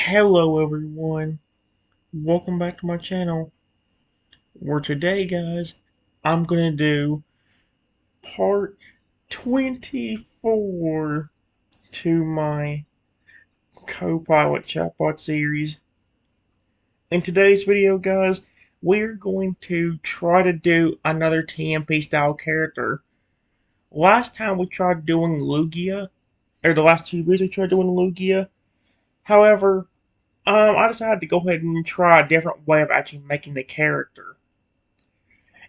Hello everyone, welcome back to my channel, where today guys, I'm gonna do part 24 to my CoPilot chatbot series. In today's video guys, we're going to try to do another TMP style character. Last time we tried doing Lugia, or the last two videos we tried doing Lugia, however, I decided to go ahead and try a different way of actually making the character.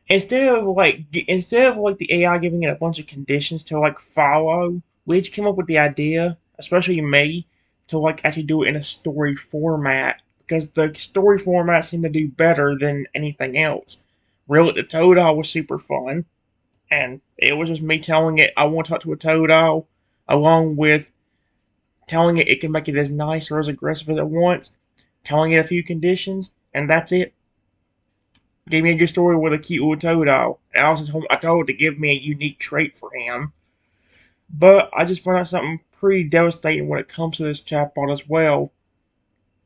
Instead of the AI giving it a bunch of conditions to follow, we just came up with the idea, especially me, to actually do it in a story format because the story format seemed to do better than anything else. Really, the Toadal was super fun, and it was just me telling it I want to talk to a Toadal, along with telling it can make it as nice or as aggressive as it wants, telling it a few conditions, and that's it. Gave me a good story with a cute little Toadal. And I told it to give me a unique trait for him. But I just found out something pretty devastating when it comes to this chatbot as well.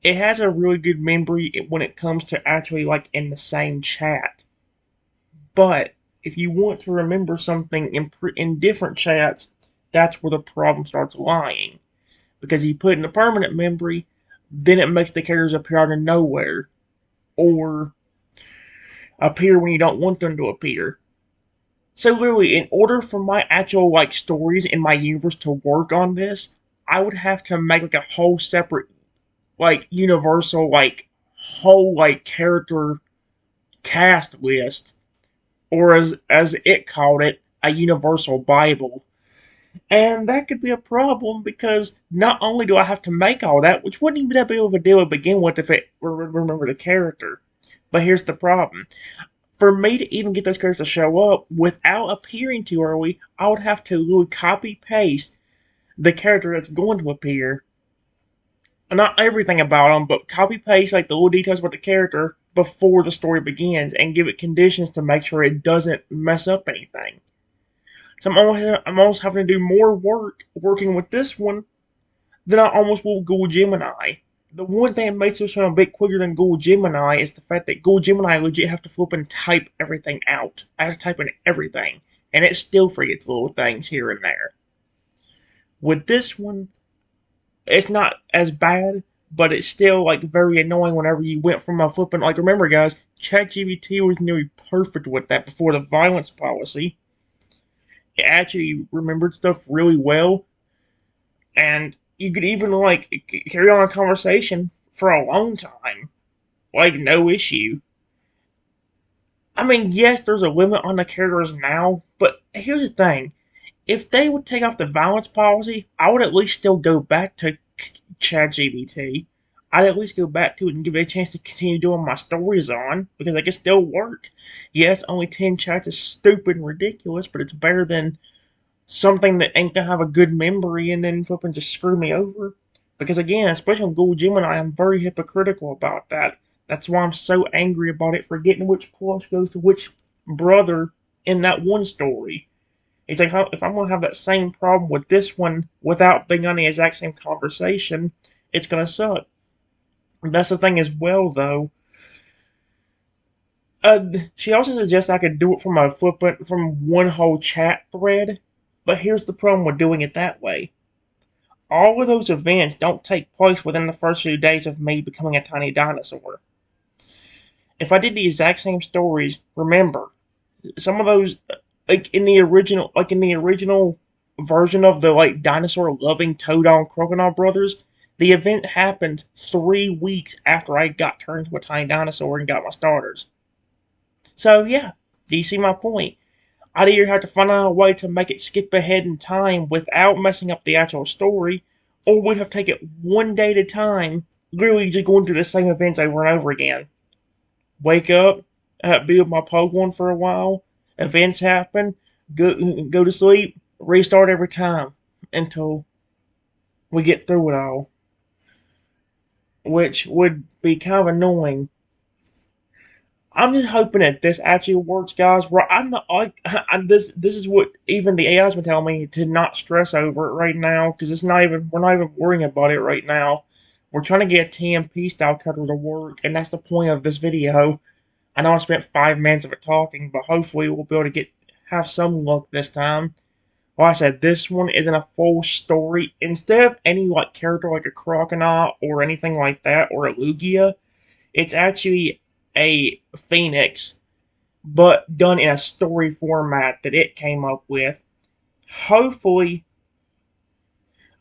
It has a really good memory when it comes to actually in the same chat. But if you want to remember something in different chats, that's where the problem starts lying. Because you put in a permanent memory, then it makes the characters appear out of nowhere. Or appear when you don't want them to appear. So literally, in order for my actual stories in my universe to work on this, I would have to make a whole separate universal whole character cast list, or as it called it, a universal Bible. And that could be a problem because not only do I have to make all that, which wouldn't even be that big of a deal to begin with if it remember the character. But here's the problem. For me to even get those characters to show up without appearing too early, I would have to literally copy paste the character that's going to appear. Not everything about them, but copy paste the little details about the character before the story begins and give it conditions to make sure it doesn't mess up anything. So I'm almost having to do more work working with this one than I almost will Google Gemini. The one thing that makes this one a bit quicker than Google Gemini is the fact that Google Gemini legit have to flip and type everything out. I have to type in everything, and it still forgets little things here and there. With this one, it's not as bad, but it's still very annoying whenever you went from a flipping remember guys, ChatGPT was nearly perfect with that before the violence policy. It actually remembered stuff really well, and you could even carry on a conversation for a long time, no issue. I mean, yes, there's a limit on the characters now, but here's the thing: if they would take off the violence policy, I would at least still go back to ChatGPT. I'd at least go back to it and give it a chance to continue doing my stories on because I can still work. Yes, only 10 chats is stupid and ridiculous, but it's better than something that ain't gonna have a good memory and then flipping just screw me over. Because again, especially on Google Gemini, I'm very hypocritical about that. That's why I'm so angry about it, forgetting which plush goes to which brother in that one story. It's like if I'm gonna have that same problem with this one without being on the exact same conversation, it's gonna suck. And that's the thing as well, though. She also suggests I could do it from one whole chat thread, but here's the problem with doing it that way. All of those events don't take place within the first few days of me becoming a tiny dinosaur. If I did the exact same stories, remember, some of those in the original version of the dinosaur loving Toadal and Crocodile brothers, the event happened 3 weeks after I got turned into a tiny dinosaur and got my starters. So yeah, do you see my point? I'd either have to find out a way to make it skip ahead in time without messing up the actual story, or we'd have to take it one day at a time, literally just going through the same events over and over again. Wake up, be with my Pokemon for a while, events happen, go to sleep, restart every time until we get through it all, which would be kind of annoying. I'm just hoping that this actually works, guys. I'm not this. This is what even the AI's been telling me to not stress over it right now because it's not even we're not even worrying about it right now. We're trying to get a TMP style cutter to work, and that's the point of this video. I know I spent 5 minutes of it talking, but hopefully we'll be able to have some luck this time. Like I said, this one isn't a full story. Instead of any like character like a crocodile or anything like that, or a Lugia, it's actually a phoenix, but done in a story format that it came up with. Hopefully,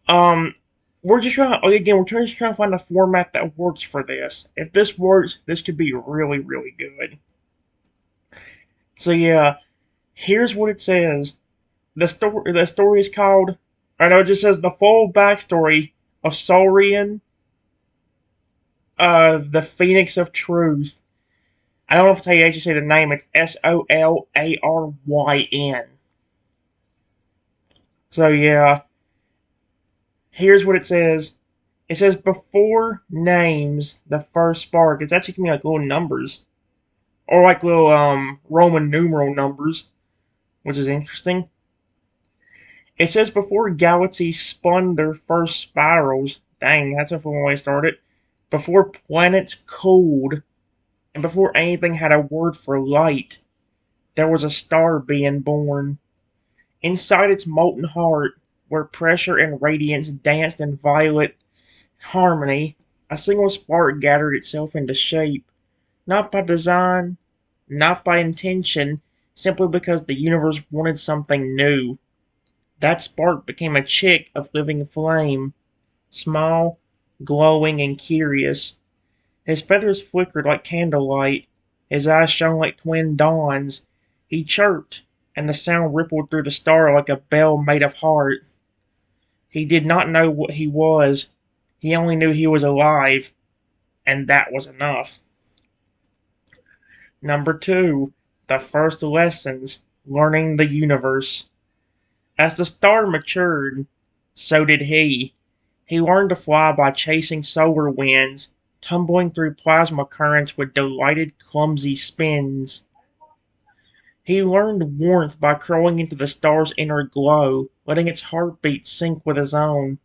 um, we're just trying to find a format that works for this. If this works, this could be really, really good. So yeah, here's what it says. The story is called. I know it just says the full backstory of Saurian, the Phoenix of Truth. I don't know if I actually say the name. It's Solaryn. So yeah, here's what it says. It says before names the first spark. It's actually gonna be like little numbers or like little Roman numeral numbers, which is interesting. It says before galaxies spun their first spirals. Dang, that's a fun way to start it. Before planets cooled, and before anything had a word for light, there was a star being born. Inside its molten heart, where pressure and radiance danced in violet harmony, a single spark gathered itself into shape, not by design, not by intention, simply because the universe wanted something new. That spark became a chick of living flame, small, glowing, and curious. His feathers flickered like candlelight, his eyes shone like twin dawns. He chirped, and the sound rippled through the star like a bell made of heart. He did not know what he was. He only knew he was alive, and that was enough. Number 2. The first lessons, learning the universe. As the star matured, so did he. He learned to fly by chasing solar winds, tumbling through plasma currents with delighted clumsy spins. He learned warmth by crawling into the star's inner glow, letting its heartbeat sync with his own.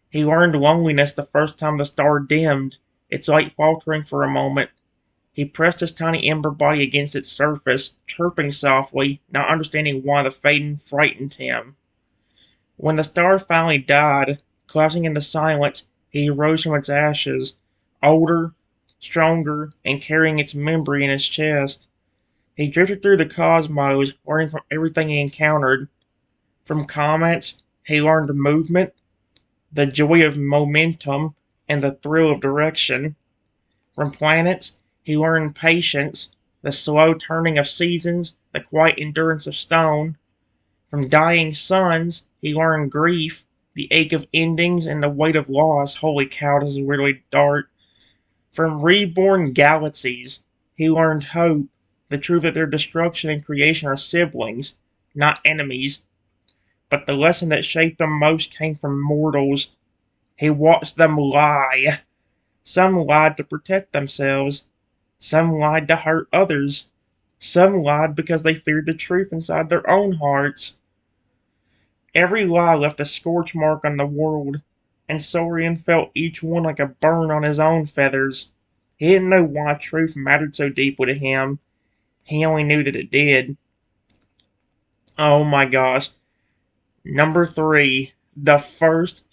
He learned loneliness the first time the star dimmed, its light faltering for a moment. He pressed his tiny ember body against its surface, chirping softly, not understanding why the fading frightened him. When the star finally died, collapsing into silence, he rose from its ashes, older, stronger, and carrying its memory in his chest. He drifted through the cosmos, learning from everything he encountered. From comets, he learned movement, the joy of momentum, and the thrill of direction. From planets, he learned patience, the slow turning of seasons, the quiet endurance of stone. From dying suns, he learned grief, the ache of endings, and the weight of loss. Holy cow, this is really dark. From reborn galaxies, he learned hope, the truth that their destruction and creation are siblings, not enemies. But the lesson that shaped him most came from mortals. He watched them lie. Some lied to protect themselves. Some lied to hurt others. Some lied because they feared the truth inside their own hearts. Every lie left a scorch mark on the world, and Saurian felt each one like a burn on his own feathers. He didn't know why truth mattered so deeply to him. He only knew that it did. Oh my gosh. Number 3. The first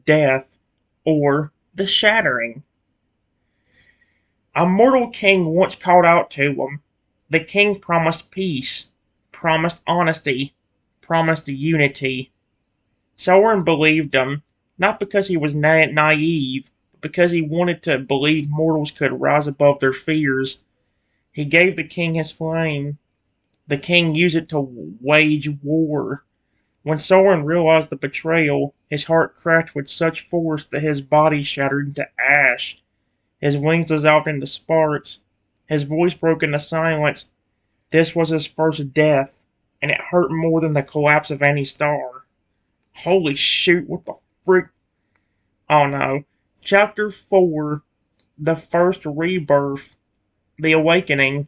death, or the shattering. A mortal king once called out to him. The king promised peace, promised honesty, promised unity. Soren believed him, not because he was naive, but because he wanted to believe mortals could rise above their fears. He gave the king his flame. The king used it to wage war. When Soren realized the betrayal, his heart cracked with such force that his body shattered into ash. His wings dissolved into sparks. His voice broke into silence. This was his first death, and it hurt more than the collapse of any star. Holy shoot, what the frick? Oh no. Chapter 4. The First Rebirth. The Awakening.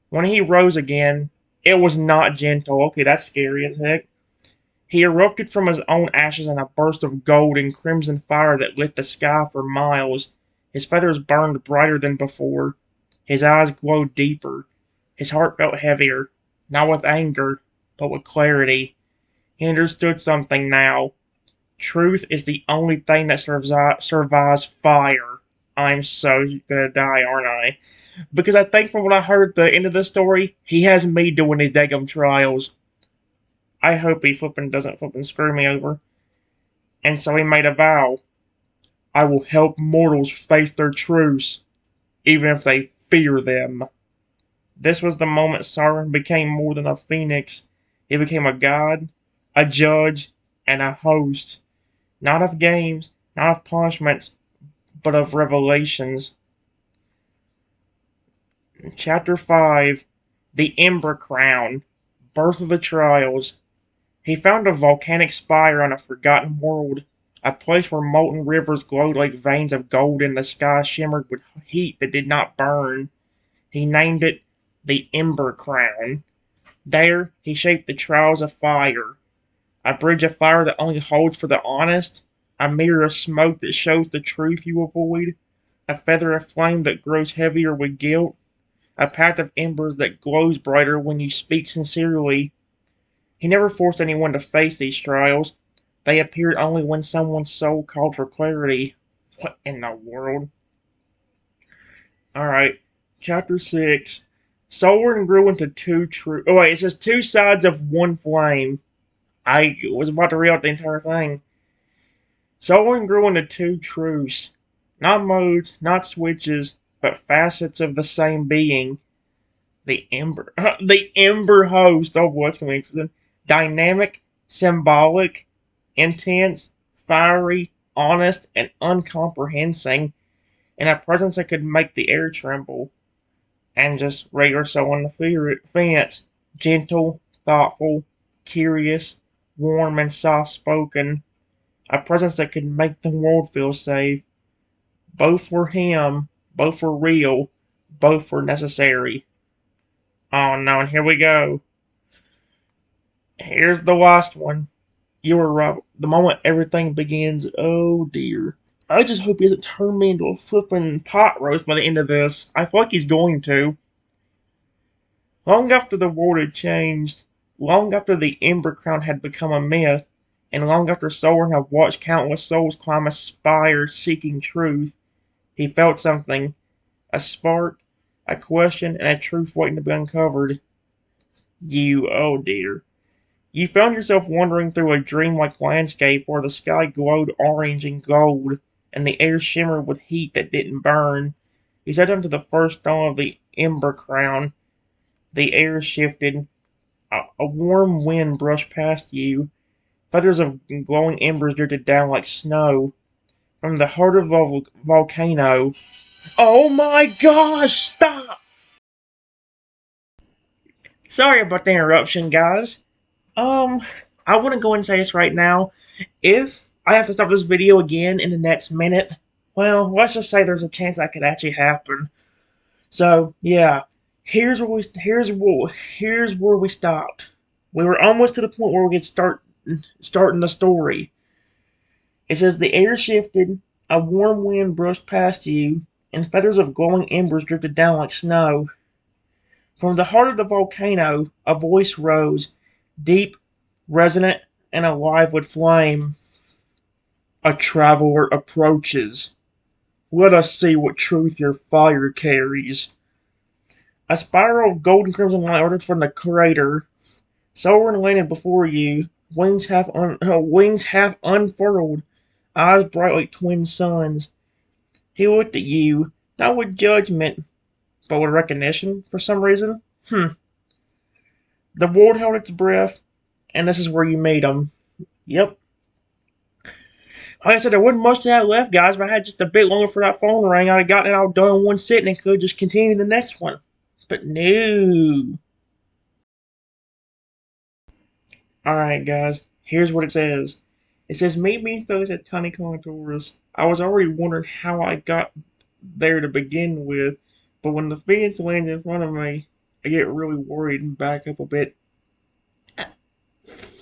When he rose again, it was not gentle. Okay, that's scary as heck. He erupted from his own ashes in a burst of gold and crimson fire that lit the sky for miles. His feathers burned brighter than before. His eyes glowed deeper. His heart felt heavier, not with anger, but with clarity. He understood something now. Truth is the only thing that survives fire. I'm so gonna die, aren't I? Because I think from what I heard at the end of the story, he has me doing his daggum trials. I hope he doesn't screw me over. And so he made a vow. I will help mortals face their truths, even if they fear them. This was the moment Sauron became more than a phoenix. He became a god, a judge, and a host. Not of games, not of punishments, but of revelations. Chapter 5 The Ember Crown Birth of the Trials. He found a volcanic spire on a forgotten world, a place where molten rivers glowed like veins of gold and the sky shimmered with heat that did not burn. He named it the Ember Crown. There, he shaped the trials of fire, a bridge of fire that only holds for the honest, a mirror of smoke that shows the truth you avoid, a feather of flame that grows heavier with guilt, a path of embers that glows brighter when you speak sincerely. He never forced anyone to face these trials. They appeared only when someone's soul called for clarity. What in the world? Alright, chapter 6. Sauron grew into two true. Oh, wait, it says two sides of one flame. I was about to read out the entire thing. Sauron grew into two truths. Not modes, not switches, but facets of the same being. The Ember. The Ember host. Oh boy, it's gonna be interesting. Dynamic, symbolic, intense, fiery, honest, and uncomprehending, in a presence that could make the air tremble. And just regular so on the fence. Gentle, thoughtful, curious, warm, and soft spoken. A presence that could make the world feel safe. Both were him, both were real, both were necessary. Oh no, and here we go. Here's the last one. You were right. The moment everything begins, oh dear. I just hope he doesn't turn me into a flippin' pot roast by the end of this. I feel like he's going to. Long after the world had changed, long after the Ember Crown had become a myth, and long after Sauron had watched countless souls climb a spire seeking truth, he felt something. A spark, a question, and a truth waiting to be uncovered. Oh dear. You found yourself wandering through a dreamlike landscape where the sky glowed orange and gold, and the air shimmered with heat that didn't burn. You sat down to the first stone of the Ember Crown. The air shifted. A warm wind brushed past you. Feathers of glowing embers drifted down like snow. From the heart of a volcano. Oh my gosh, stop! Sorry about the interruption, guys. Um, I want to go and say this right now. If I have to stop this video again in the next minute, well, let's just say there's a chance that could actually happen. So, yeah, here's where we stopped. We were almost to the point where we could starting the story. It says the air shifted, a warm wind brushed past you, and feathers of glowing embers drifted down like snow. From the heart of the volcano, a voice rose, deep, resonant, and alive with flame. A traveler approaches. Let us see what truth your fire carries. A spiral of golden crimson light ordered from the crater. Sauron landed before you, wings half unfurled, eyes bright like twin suns. He looked at you, not with judgment, but with recognition for some reason. The world held its breath, and this is where you meet him. Yep. Like I said, there wasn't much to that left, guys. If I had just a bit longer for that phone ring, I'd have gotten it all done in one sitting and could just continue the next one. But no. Alright, guys. Here's what it says. It says, meet me those at Tiny Contours. I was already wondering how I got there to begin with, but when the Phoenix lands in front of me, I get really worried and back up a bit.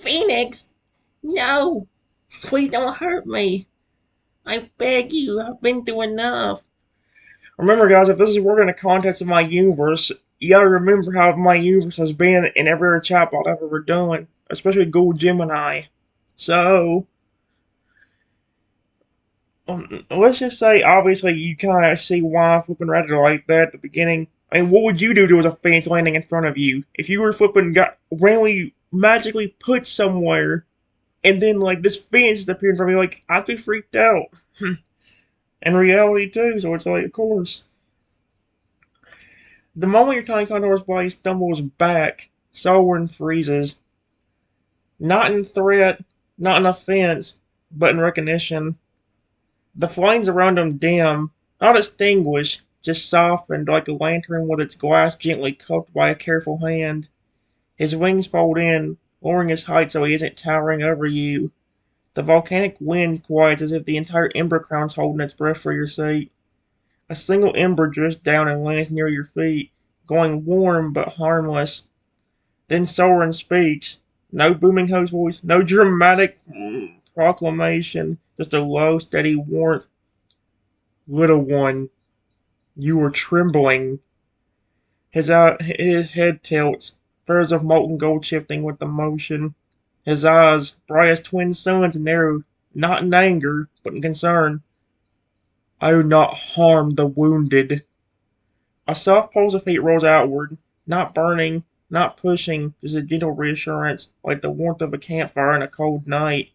Phoenix? No! Please don't hurt me! I beg you, I've been through enough. Remember, guys, if this is working in the context of my universe, you gotta remember how my universe has been in every other chatbot I've ever done, especially Google Gemini. So, let's just say, obviously, you kind of see why I'm flipping Reddit like that at the beginning. I mean, what would you do to a fence landing in front of you? If you were flipping, got randomly, magically put somewhere, and then, like, this fence just appeared in front of me, like, I'd be freaked out. In reality, too, so it's like, of course. The moment your tiny contour's body stumbles back, Soren freezes. Not in threat, not in offense, but in recognition. The flames around him dim, not extinguished, just softened like a lantern with its glass gently cupped by a careful hand. His wings fold in, lowering his height so he isn't towering over you. The volcanic wind quiets as if the entire ember crown's holding its breath for your seat. A single ember drifts down and lands near your feet, going warm but harmless. Then Soren speaks. No booming host voice, no dramatic proclamation, just a low, steady warmth. Little one, you are trembling. His head tilts, feathers of molten gold shifting with the motion. His eyes, bright as twin suns, narrow, not in anger, but in concern. I do not harm the wounded. A soft pulse of heat rolls outward, not burning, not pushing, just a gentle reassurance, like the warmth of a campfire on a cold night.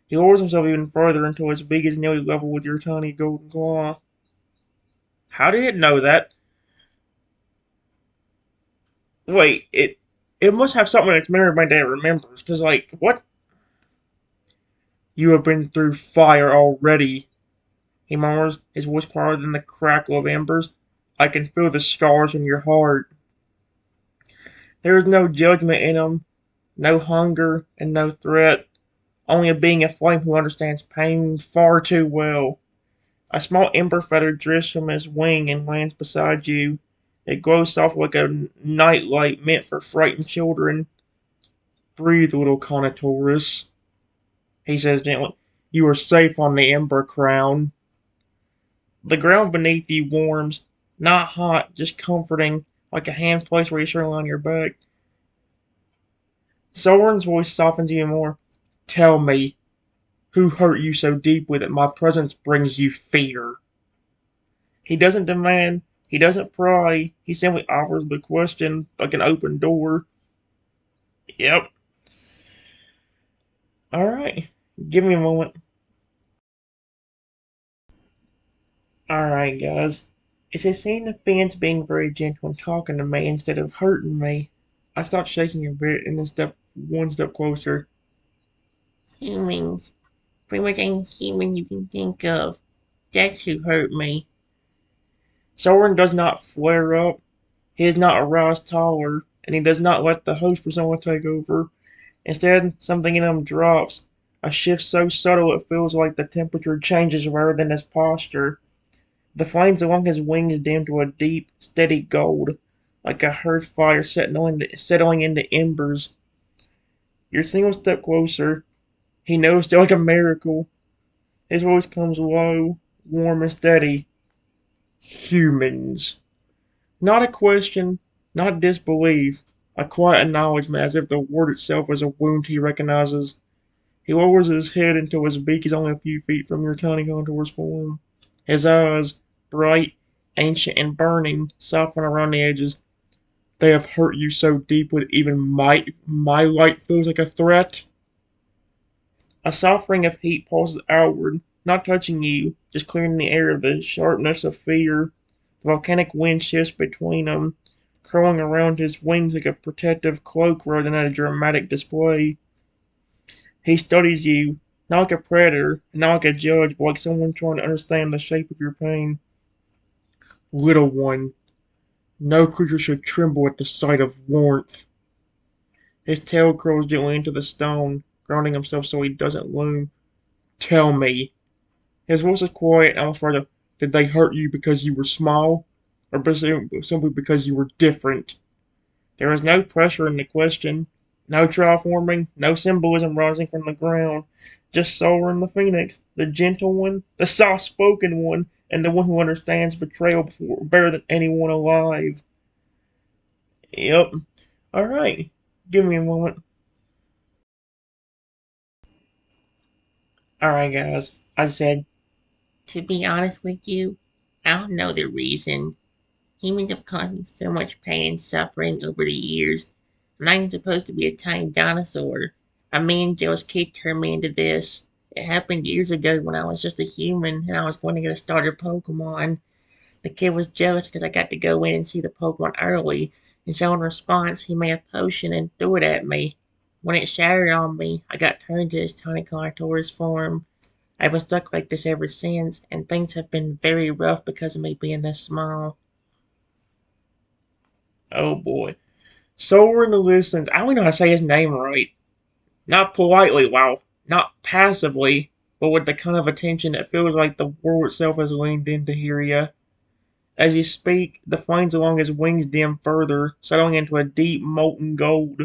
He lowers himself even further until his beak is nearly level with your tiny golden claw. How did it know that? Wait, it must have something in its memory bank that it remembers, because, like, what? You have been through fire already, he murmurs, his voice quieter than the crackle of embers. I can feel the scars in your heart. There is no judgment in him, no hunger, and no threat. Only a being aflame who understands pain far too well. A small ember feather drifts from his wing and lands beside you. It glows soft like a night light meant for frightened children. Breathe, little Conotaurus, he says gently. You are safe on the ember crown. The ground beneath you warms, not hot, just comforting, like a hand placed reassuringly on your back. Soren's voice softens even more. Tell me, who hurt you so deeply that my presence brings you fear? He doesn't demand, he doesn't pry, he simply offers the question like an open door. Yep. Alright. Give me a moment. Alright, guys. It's a scene of fans being very gentle and talking to me instead of hurting me. I stopped shaking a bit and then stepped one step closer. Humans. Pretty much any human you can think of. That's who hurt me. Soren does not flare up. He is not aroused taller, and he does not let the host persona take over. Instead, something in him drops. A shift so subtle it feels like the temperature changes rather than his posture. The flames along his wings dim to a deep, steady gold, like a hearth fire settling into embers. You're a single step closer. He knows they're like a miracle. His voice comes low, warm and steady. Humans. Not a question, not disbelief, a quiet acknowledgement as if the word itself is a wound he recognizes. He lowers his head until his beak is only a few feet from your tiny contour's form. His eyes, bright, ancient, and burning, soften around the edges. They have hurt you so deeply that even my light feels like a threat. A soft ring of heat pulses outward, not touching you, just clearing the air of the sharpness of fear. The volcanic wind shifts between them, curling around his wings like a protective cloak rather than a dramatic display. He studies you, not like a predator, not like a judge, but like someone trying to understand the shape of your pain. Little one, no creature should tremble at the sight of warmth. His tail curls gently into the stone, grounding himself so he doesn't loom. Tell me. His voice is quiet and almost further. Did they hurt you because you were small? Or simply because you were different? There is no pressure in the question. No terraforming, no symbolism rising from the ground. Just Soren the Phoenix, the gentle one, the soft-spoken one, and the one who understands betrayal better than anyone alive. Yep. Alright. Give me a moment. Alright, guys. I said, to be honest with you, I don't know the reason. Humans have caused me so much pain and suffering over the years. I'm not even supposed to be a tiny dinosaur. A mean jealous kid turned me into this. It happened years ago when I was just a human and I was going to get a starter Pokemon. The kid was jealous because I got to go in and see the Pokemon early, and so in response, he made a potion and threw it at me. When it shattered on me, I got turned to his tiny Carnotaurus form. I've been stuck like this ever since, and things have been very rough because of me being this small. Oh boy. Soren listens. I don't know how to say his name right. Not politely, wow. Not passively, but with the kind of attention that feels like the world itself has leaned in to hear you. As you speak, the flames along his wings dim further, settling into a deep molten gold.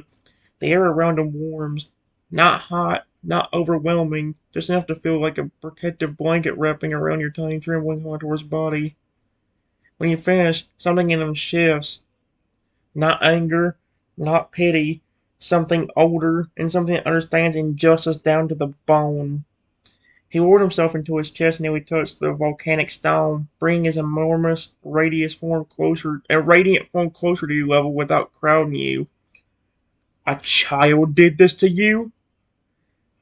The air around him warms. Not hot, not overwhelming, just enough to feel like a protective blanket wrapping around your tiny trembling Haunter's body. When you finish, something in him shifts. Not anger, not pity, something older, and something that understands injustice down to the bone. He lowered himself into his chest until he touched the volcanic stone, bringing his enormous, radiant form closer to you level without crowding you. A child did this to you?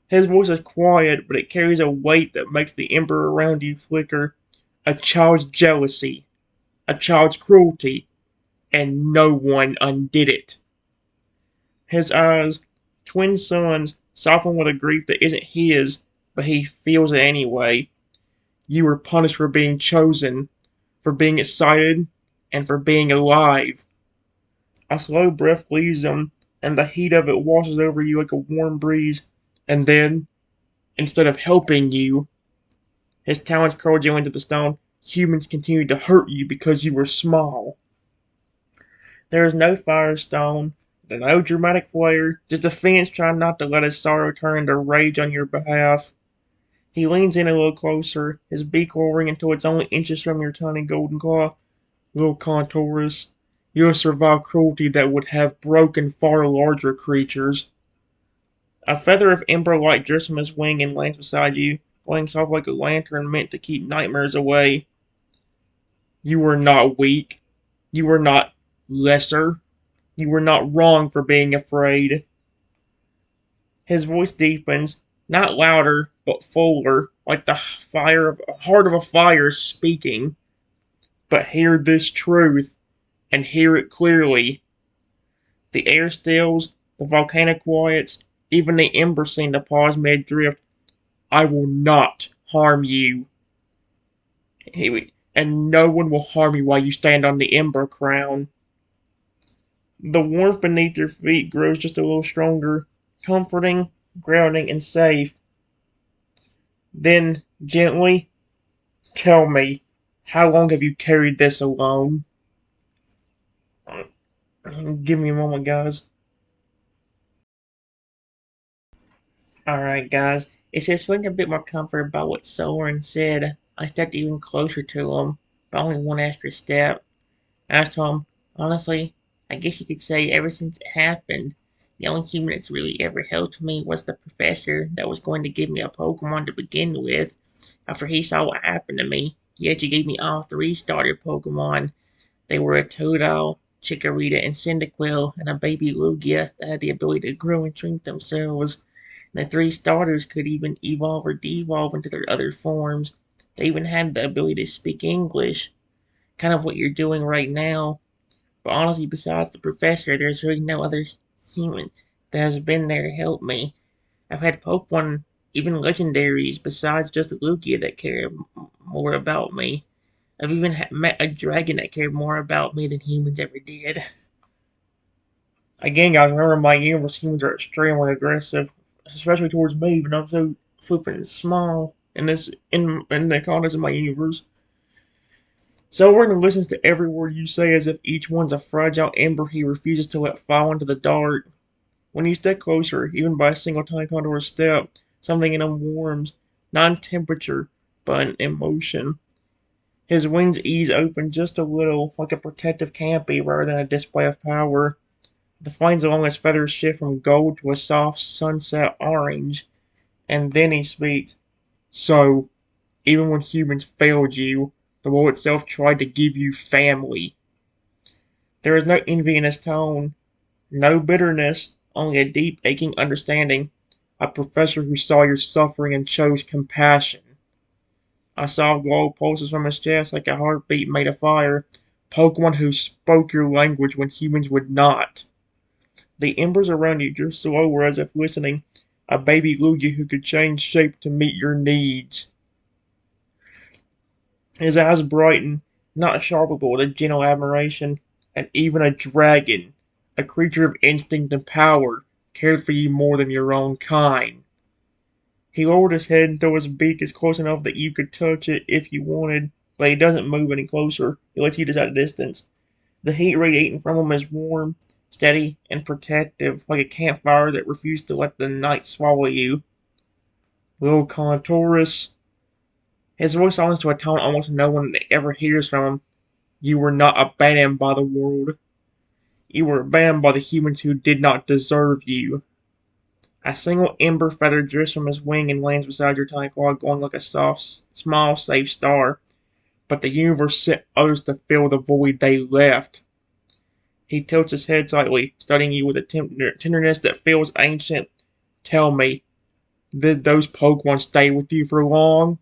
His voice is quiet, but it carries a weight that makes the ember around you flicker. A child's jealousy, a child's cruelty, and no one undid it. His eyes, twin suns, soften with a grief that isn't his, but he feels it anyway. You were punished for being chosen, for being excited, and for being alive. A slow breath leaves him, and the heat of it washes over you like a warm breeze. And then, instead of helping you, his talons curled you into the stone. Humans continued to hurt you because you were small. There is no firestone, no dramatic flare, just a Phoenix trying not to let his sorrow turn into rage on your behalf. He leans in a little closer, his beak lowering until it's only inches from your tiny golden claw. Little Contourus, you have survived cruelty that would have broken far larger creatures. A feather of ember light drifts from his wing and lands beside you, glowing soft like a lantern meant to keep nightmares away. You were not weak. You were not lesser. You were not wrong for being afraid. His voice deepens, not louder, but fuller, like the heart of a fire speaking. But hear this truth, and hear it clearly. The air stills, the volcano quiets, even the embers seem to pause mid-drift. I will not harm you. And no one will harm you while you stand on the ember crown. The warmth beneath your feet grows just a little stronger, comforting, grounding, and safe. Then, gently, tell me, how long have you carried this alone? Give me a moment, guys. Alright, guys. It's just feeling a bit more comfort about what Soren said. I stepped even closer to him, but only one extra step. I asked him, honestly, I guess you could say ever since it happened, the only human that's really ever helped me was the professor that was going to give me a Pokemon to begin with. After he saw what happened to me, he actually gave me all three starter Pokemon. They were a Totodile, Chikorita, and Cyndaquil, and a baby Lugia that had the ability to grow and shrink themselves. And the three starters could even evolve or devolve into their other forms. They even had the ability to speak English, kind of what you're doing right now. But honestly, besides the professor, there's really no other human that has been there to help me. I've had Pokemon, even legendaries, besides just the Lugia that care more about me. I've even met a dragon that cared more about me than humans ever did. Again, guys, remember my universe, humans are extremely aggressive, especially towards me, even though I'm so flipping small in the context of my universe. Sovereign listens to every word you say as if each one's a fragile ember he refuses to let fall into the dark. When you step closer, even by a single tiny condor step, something in him warms, not in temperature, but in emotion. His wings ease open just a little, like a protective canopy rather than a display of power. The flames along his feathers shift from gold to a soft sunset orange, and then he speaks. So, even when humans failed you, the world itself tried to give you family. There is no envy in his tone, no bitterness, only a deep, aching understanding. A professor who saw your suffering and chose compassion. I saw glow pulses from his chest like a heartbeat made of fire. Pokemon who spoke your language when humans would not. The embers around you grew slower as if listening. A baby Lugia who could change shape to meet your needs. His eyes brightened, not sharp but with a gentle admiration. And even a dragon, a creature of instinct and power, cared for you more than your own kind. He lowered his head until his beak is close enough that you could touch it if you wanted, but he doesn't move any closer. He lets you just at a distance. The heat radiating from him is warm, steady, and protective, like a campfire that refused to let the night swallow you. Little Contourus. His voice sounds to a tone almost no one ever hears from him. You were not abandoned by the world. You were abandoned by the humans who did not deserve you. A single ember feather drifts from his wing and lands beside your tiny claw, glowing like a soft, small, safe star. But the universe sent others to fill the void they left. He tilts his head slightly, studying you with a tenderness that feels ancient. Tell me, did those Pokemon stay with you for long?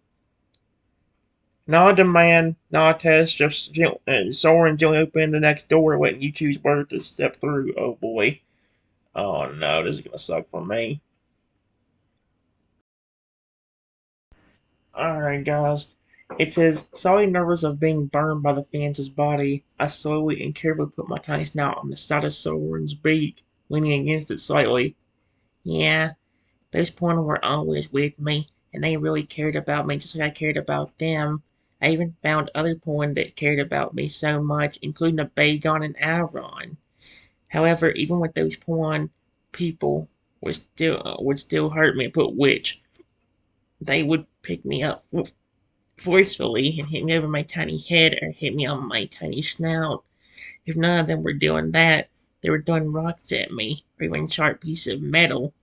Not a demand, not a test, just Soren gently opening the next door, letting you choose where to step through. Oh boy. Oh no, this is gonna suck for me. Alright, guys. It says, slightly nervous of being burned by the fans' body, I slowly and carefully put my tiny snout on the side of Soren's beak, leaning against it slightly. Yeah, those Pokemon were always with me, and they really cared about me just like I cared about them. I even found other Pokemon that cared about me so much, including a Bagon and Aron. However, even with those Pokemon, people would still hurt me, but which they would pick me up forcefully and hit me over my tiny head or hit me on my tiny snout. If none of them were doing that, they were throwing rocks at me or even sharp pieces of metal.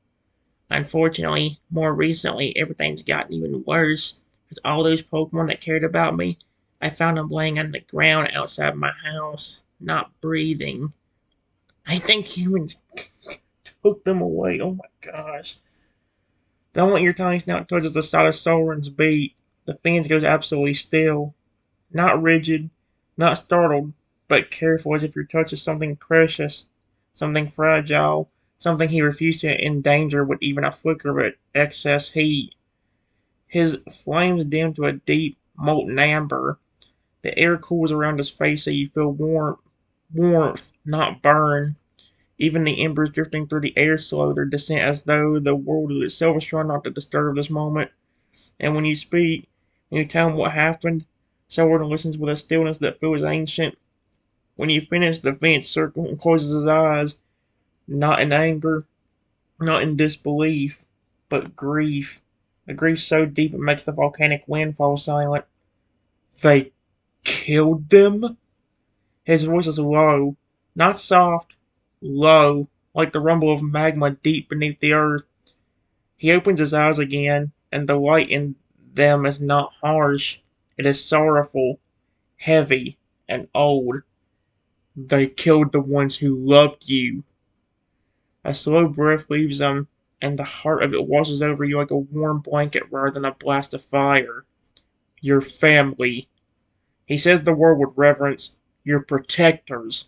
Unfortunately, more recently, everything's gotten even worse because all those Pokemon that cared about me, I found them laying on the ground outside my house, not breathing. I think humans took them away. Oh my gosh. The moment your tiny snout touches the side of Soren's beak, the fence goes absolutely still. Not rigid, not startled, but careful as if you're touching something precious, something fragile, something he refused to endanger with even a flicker of excess heat. His flames dim to a deep, molten amber. The air cools around his face so you feel warmth, not burn. Even the embers drifting through the air slow their descent as though the world itself is trying not to disturb this moment. And when you speak, and you tell him what happened, Selwyn listens with a stillness that feels ancient. When you finish, the vent circles and closes his eyes, not in anger, not in disbelief, but grief. A grief so deep it makes the volcanic wind fall silent. They killed them? His voice is low, not soft, low, like the rumble of magma deep beneath the earth. He opens his eyes again, and the light in them is not harsh. It is sorrowful, heavy, and old. They killed the ones who loved you. A slow breath leaves him, and the heart of it washes over you like a warm blanket rather than a blast of fire. Your family. He says the word with reverence. Your protectors.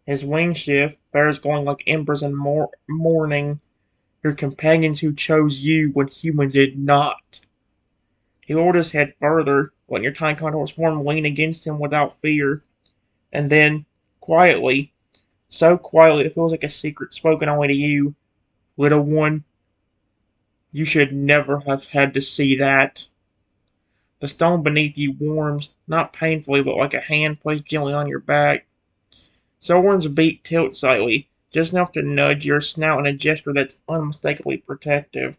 His wings shift, feathers glowing like embers in morning. Your companions who chose you when humans did not. He lowered his head further, letting your tiny contours form lean against him without fear. And then, quietly, so quietly it feels like a secret spoken only to you, little one, you should never have had to see that. The stone beneath you warms, not painfully, but like a hand placed gently on your back. Soren's beak tilts slightly, just enough to nudge your snout in a gesture that's unmistakably protective.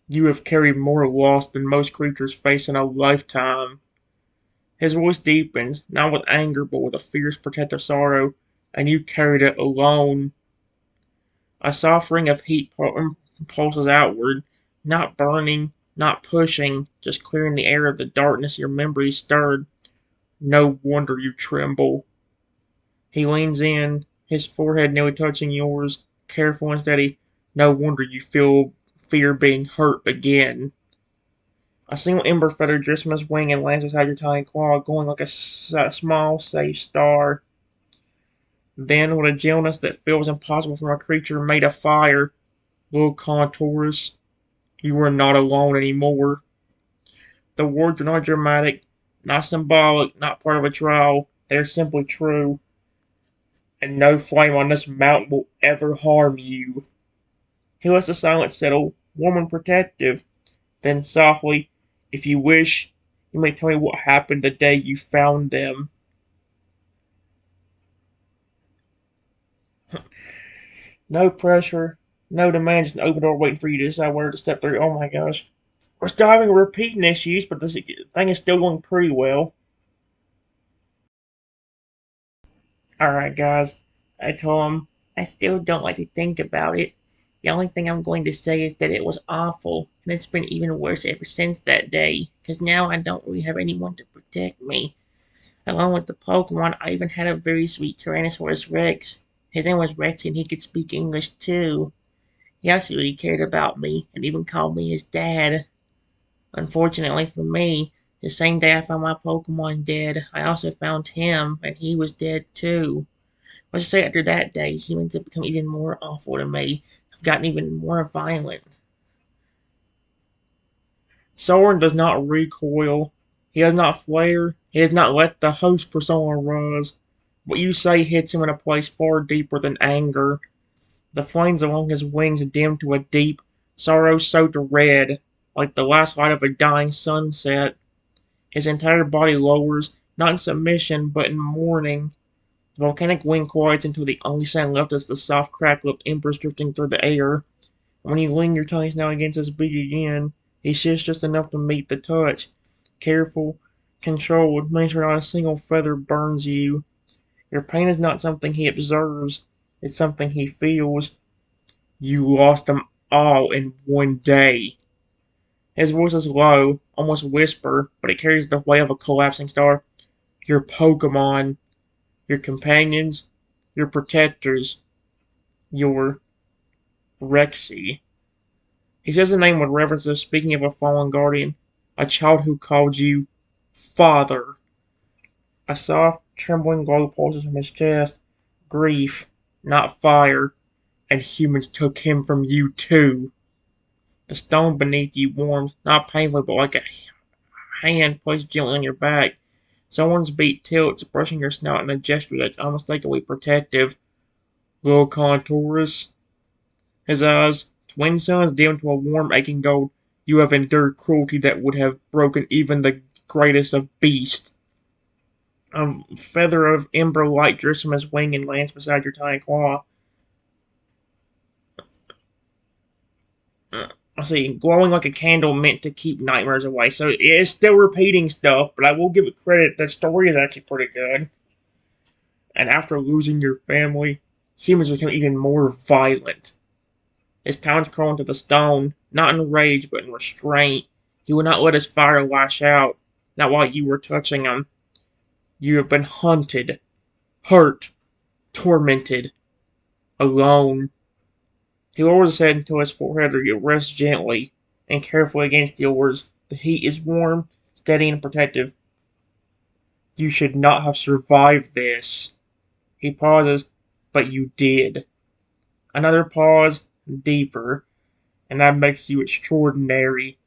You have carried more loss than most creatures face in a lifetime. His voice deepens, not with anger, but with a fierce protective sorrow, and you carried it alone. A soft ring of heat pulses outward, not burning, not pushing, just clearing the air of the darkness your memories stirred. No wonder you tremble. He leans in, his forehead nearly touching yours, careful and steady. No wonder you feel fear being hurt again. A single ember feather drifts from his wing and lands beside your tiny claw, glowing like a small, safe star. Then, with a gentleness that feels impossible from a creature made of fire, little contours, you are not alone anymore. The words are not dramatic, not symbolic, not part of a trial. They are simply true, and no flame on this mountain will ever harm you. He lets the silence settle, warm and protective. Then softly, if you wish, you may tell me what happened the day you found them. No pressure, no demands, an open door waiting for you to decide where to step through. Oh my gosh. We're still having repeating issues, but this thing is still going pretty well. Alright, guys. I told him I still don't like to think about it. The only thing I'm going to say is that it was awful, and it's been even worse ever since that day, because now I don't really have anyone to protect me. Along with the Pokemon, I even had a very sweet Tyrannosaurus Rex. His name was Rex, and he could speak English too. He also really cared about me, and even called me his dad. Unfortunately for me, the same day I found my Pokemon dead, I also found him, and he was dead too. Let's just say after that day, humans have become even more awful to me, have gotten even more violent. Soren does not recoil. He does not flare. He does not let the host persona rise. What you say hits him in a place far deeper than anger. The flames along his wings dim to a deep, sorrow-soaked red, like the last light of a dying sunset. His entire body lowers, not in submission, but in mourning. The volcanic wind quiets until the only sound left is the soft crackle of embers drifting through the air. When you lean your tongue now against his beak again, he shifts just enough to meet the touch. Careful, controlled, making sure not a single feather burns you. Your pain is not something he observes, it's something he feels. You lost them all in one day. His voice is low, almost whisper, but it carries the weight of a collapsing star. Your Pokemon, your companions, your protectors, your Rexy. He says the name with reverence as speaking of a fallen guardian, a child who called you Father. A soft, trembling glow pulses from his chest. Grief, not fire, and humans took him from you too. The stone beneath you warms, not painfully, but like a hand placed gently on your back. Someone's beat tilts, brushing your snout in a gesture that's unmistakably protective. Little contours. His eyes, twin suns dim to a warm, aching gold. You have endured cruelty that would have broken even the greatest of beasts. A feather of ember light drifts from his wing and lands beside your tiny claw. I see, glowing like a candle meant to keep nightmares away. So it's still repeating stuff, but I will give it credit. The story is actually pretty good. And after losing your family, humans become even more violent. His talons curl into the stone, not in rage, but in restraint. He would not let his fire lash out, not while you were touching him. You have been hunted, hurt, tormented, alone. He lowers his head until his forehead rests gently and carefully against yours. The heat is warm, steady, and protective. You should not have survived this. He pauses, but you did. Another pause, deeper, and that makes you extraordinary.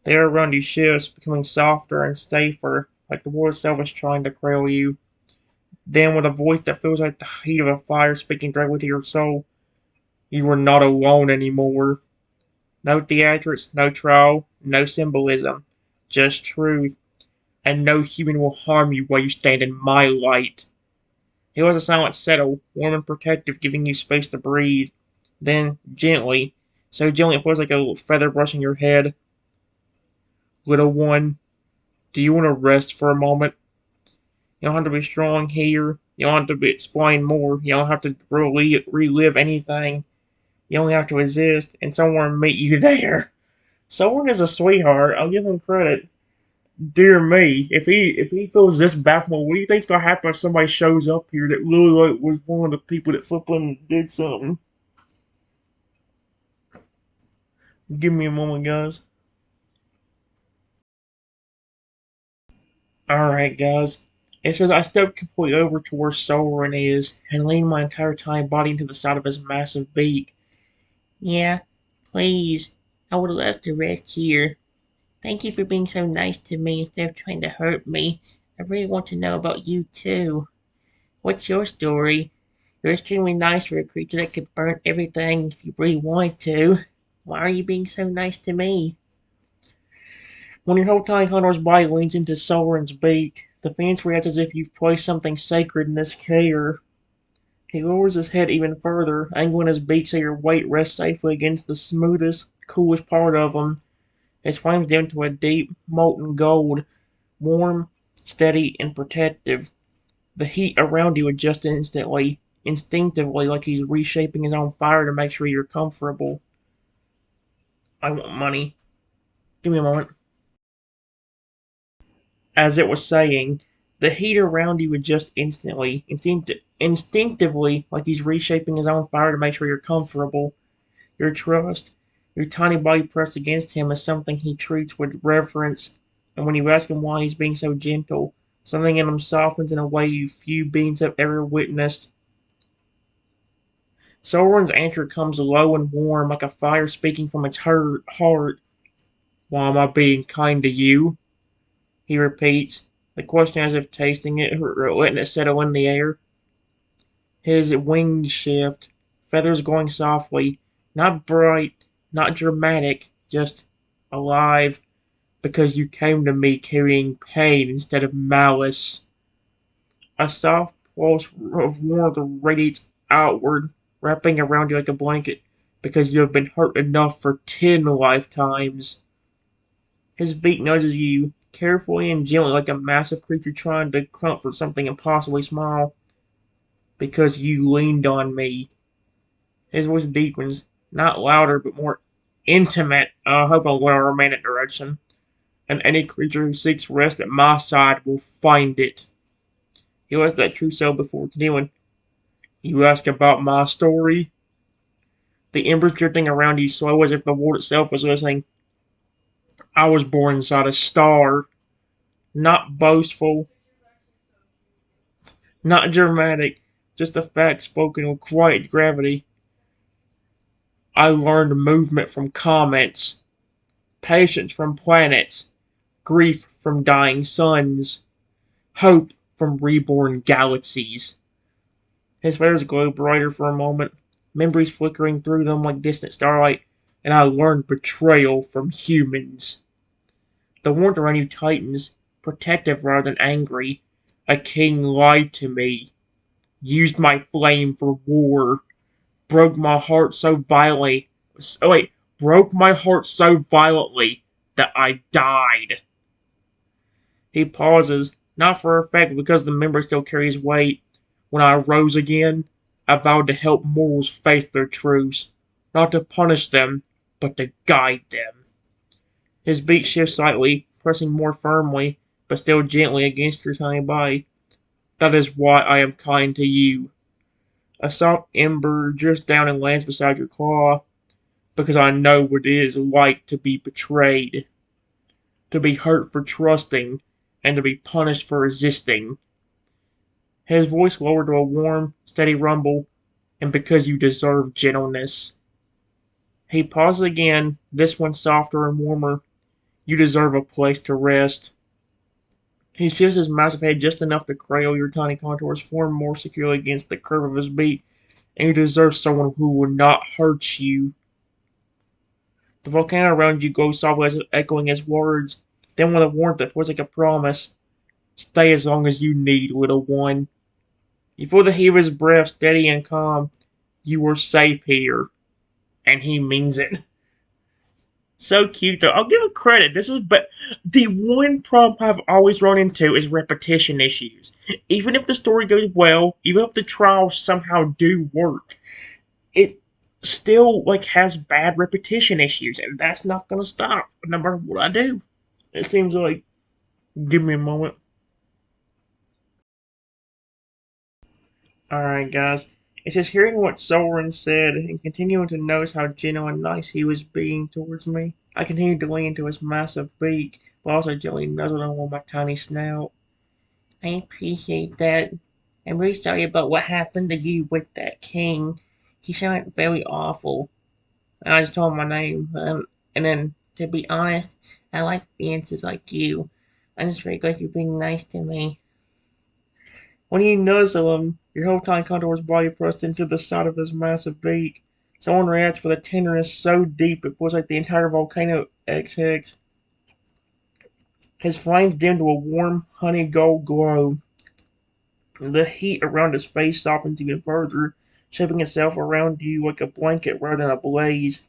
The air around you shifts, becoming softer and safer, like the world itself is trying to cradle you. Then, with a voice that feels like the heat of a fire speaking directly to your soul, you are not alone anymore. No theatrics, no trial, no symbolism, just truth. And no human will harm you while you stand in my light. He was a silent settle, warm and protective, giving you space to breathe. Then, gently, so gently it feels like a feather brushing your head. Little one, do you want to rest for a moment? You don't have to be strong here. You don't have to explain more. You don't have to relive anything. You only have to exist, and someone will meet you there. Someone is a sweetheart. I'll give him credit. Dear me, if he feels this baffled, what do you think's gonna happen if somebody shows up here that really like was one of the people that flipping did something? Give me a moment, guys. Alright, guys. It says I stepped completely over to where Soren is and leaned my entire tiny body into the side of his massive beak. Yeah, please. I would love to rest here. Thank you for being so nice to me instead of trying to hurt me. I really want to know about you too. What's your story? You're extremely nice for a creature that could burn everything if you really wanted to. Why are you being so nice to me? When your whole tiny condor's body leans into Soren's beak, the Phoenix reacts as if you've placed something sacred in this care. He lowers his head even further, angling his beak so your weight rests safely against the smoothest, coolest part of him. His flames dim to a deep, molten gold, warm, steady, and protective. The heat around you adjusts instantly, instinctively, like he's reshaping his own fire to make sure you're comfortable. I want money. Give me a moment. As it was saying, the heat around you adjusts instantly, instinctively, like he's reshaping his own fire to make sure you're comfortable. Your trust, your tiny body pressed against him, is something he treats with reverence, and when you ask him why he's being so gentle, something in him softens in a way few beings have ever witnessed. Soren's answer comes low and warm, like a fire speaking from its heart. Why am I being kind to you? He repeats, the question as if tasting it or letting it settle in the air. His wings shift, feathers going softly, not bright, not dramatic, just alive, because you came to me carrying pain instead of malice. A soft pulse of warmth radiates outward, wrapping around you like a blanket, because you have been hurt enough for 10 lifetimes. His beak nudges you, carefully and gently like a massive creature trying to comfort something impossibly small. Because you leaned on me. His voice deepens, not louder, but more intimate. I hope I'm going a romantic direction. And any creature who seeks rest at my side will find it. He lets that truth settle before continuing. You ask about my story? The embers drifting around you slow as if the world itself was listening. I was born inside a star. Not boastful, not dramatic, just a fact spoken with quiet gravity. I learned movement from comets, patience from planets, grief from dying suns, hope from reborn galaxies. His feathers glowed brighter for a moment, memories flickering through them like distant starlight, and I learned betrayal from humans. The warmth around you tightens, protective rather than angry. A king lied to me, used my flame for war, broke my heart so violently. Oh wait, broke my heart so violently that I died. He pauses, not for effect, because the memory still carries weight. When I rose again, I vowed to help mortals face their truths, not to punish them, but to guide them. His beak shifts slightly, pressing more firmly, but still gently against your tiny body. That is why I am kind to you. A soft ember drifts down and lands beside your claw, because I know what it is like to be betrayed, to be hurt for trusting, and to be punished for resisting. His voice lowered to a warm, steady rumble, and because you deserve gentleness. He pauses again, this one softer and warmer. You deserve a place to rest. He shifts his massive head just enough to cradle your tiny contours, form more securely against the curve of his beak, and you deserve someone who will not hurt you. The volcano around you goes softly as echoing his words, then with a warmth that feels like a promise. Stay as long as you need, little one. You feel the heat of his breath, steady and calm. You are safe here. And he means it. So cute though. I'll give it credit. This is but the one problem I've always run into is repetition issues. Even if the story goes well, even if the trials somehow do work, it still like has bad repetition issues, and that's not gonna stop no matter what I do. It seems like. Give me a moment. Alright, guys. It says hearing what Soren said and continuing to notice how gentle and nice he was being towards me, I continued to lean into his massive beak, while also gently nuzzled him with my tiny snout. I appreciate that. I'm really sorry about what happened to you with that king. He sounded very awful. And I just told him my name, and then, to be honest, I like fiances like you. I'm just very glad you're being nice to me. When you nuzzle him, your whole tiny contour's body pressed into the side of his massive beak. Someone reacts with a tenderness so deep it feels like the entire volcano exhales. His flames dim to a warm, honey gold glow. The heat around his face softens even further, shaping itself around you like a blanket rather than a blaze.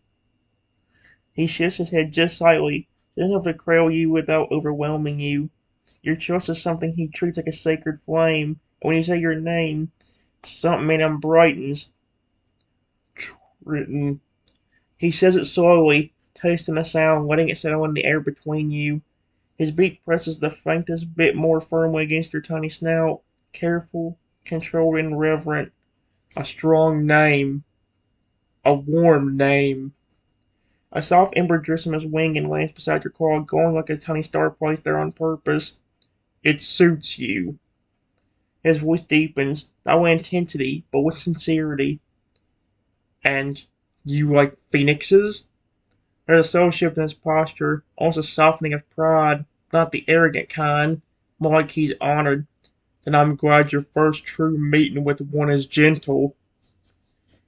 He shifts his head just slightly, just enough to cradle you without overwhelming you. Your trust is something he treats like a sacred flame, and when you say your name, something in him brightens. Written. He says it slowly, tasting the sound, letting it settle in the air between you. His beak presses the faintest bit more firmly against your tiny snout, careful, controlled, and reverent. A strong name. A warm name. A soft ember drifts from his wing and lands beside your claw, glowing like a tiny star placed there on purpose. It suits you. His voice deepens, not with intensity, but with sincerity. And you like phoenixes? There's a subtle shift in his posture, almost a softening of pride, not the arrogant kind, more like he's honored. Then I'm glad your first true meeting with one is gentle.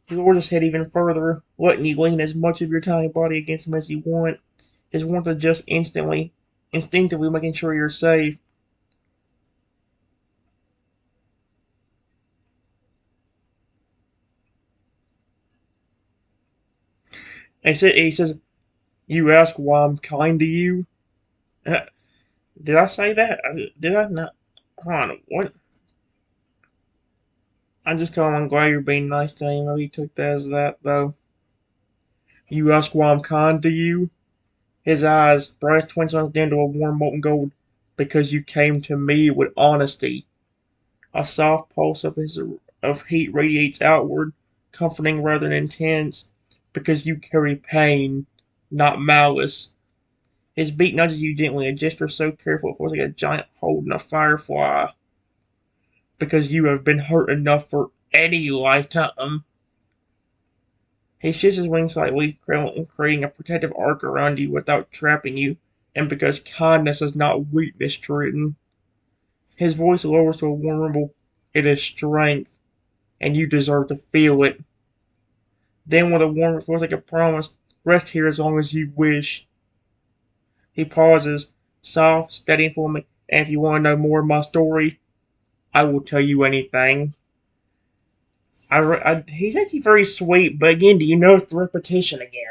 He lowers his head even further, letting you lean as much of your tiny body against him as you want. His warmth adjusts instinctively making sure you're safe. He says, you ask why I'm kind to you? Uh, Did I say that? Did I not? Hold on, what? I just told him I'm glad you're being nice to him. Maybe he took that as that, though. You ask why I'm kind to you? His eyes, bright as twin suns, dim to a warm molten gold. Because you came to me with honesty. A soft pulse of heat radiates outward, comforting rather than intense. Because you carry pain, not malice. His beak nudges you gently, a gesture so careful it feels like a giant holding a firefly. Because you have been hurt enough for any lifetime. He shifts his wings slightly, creating a protective arc around you without trapping you, and because kindness is not weakness, Triton. His voice lowers to a warm rumble. It is strength, and you deserve to feel it. Then, with a warmth that feels like a promise, rest here as long as you wish. He pauses, soft, steady, and full of me. And if you want to know more of my story, I will tell you anything. He's actually very sweet, but again, do you notice the repetition again?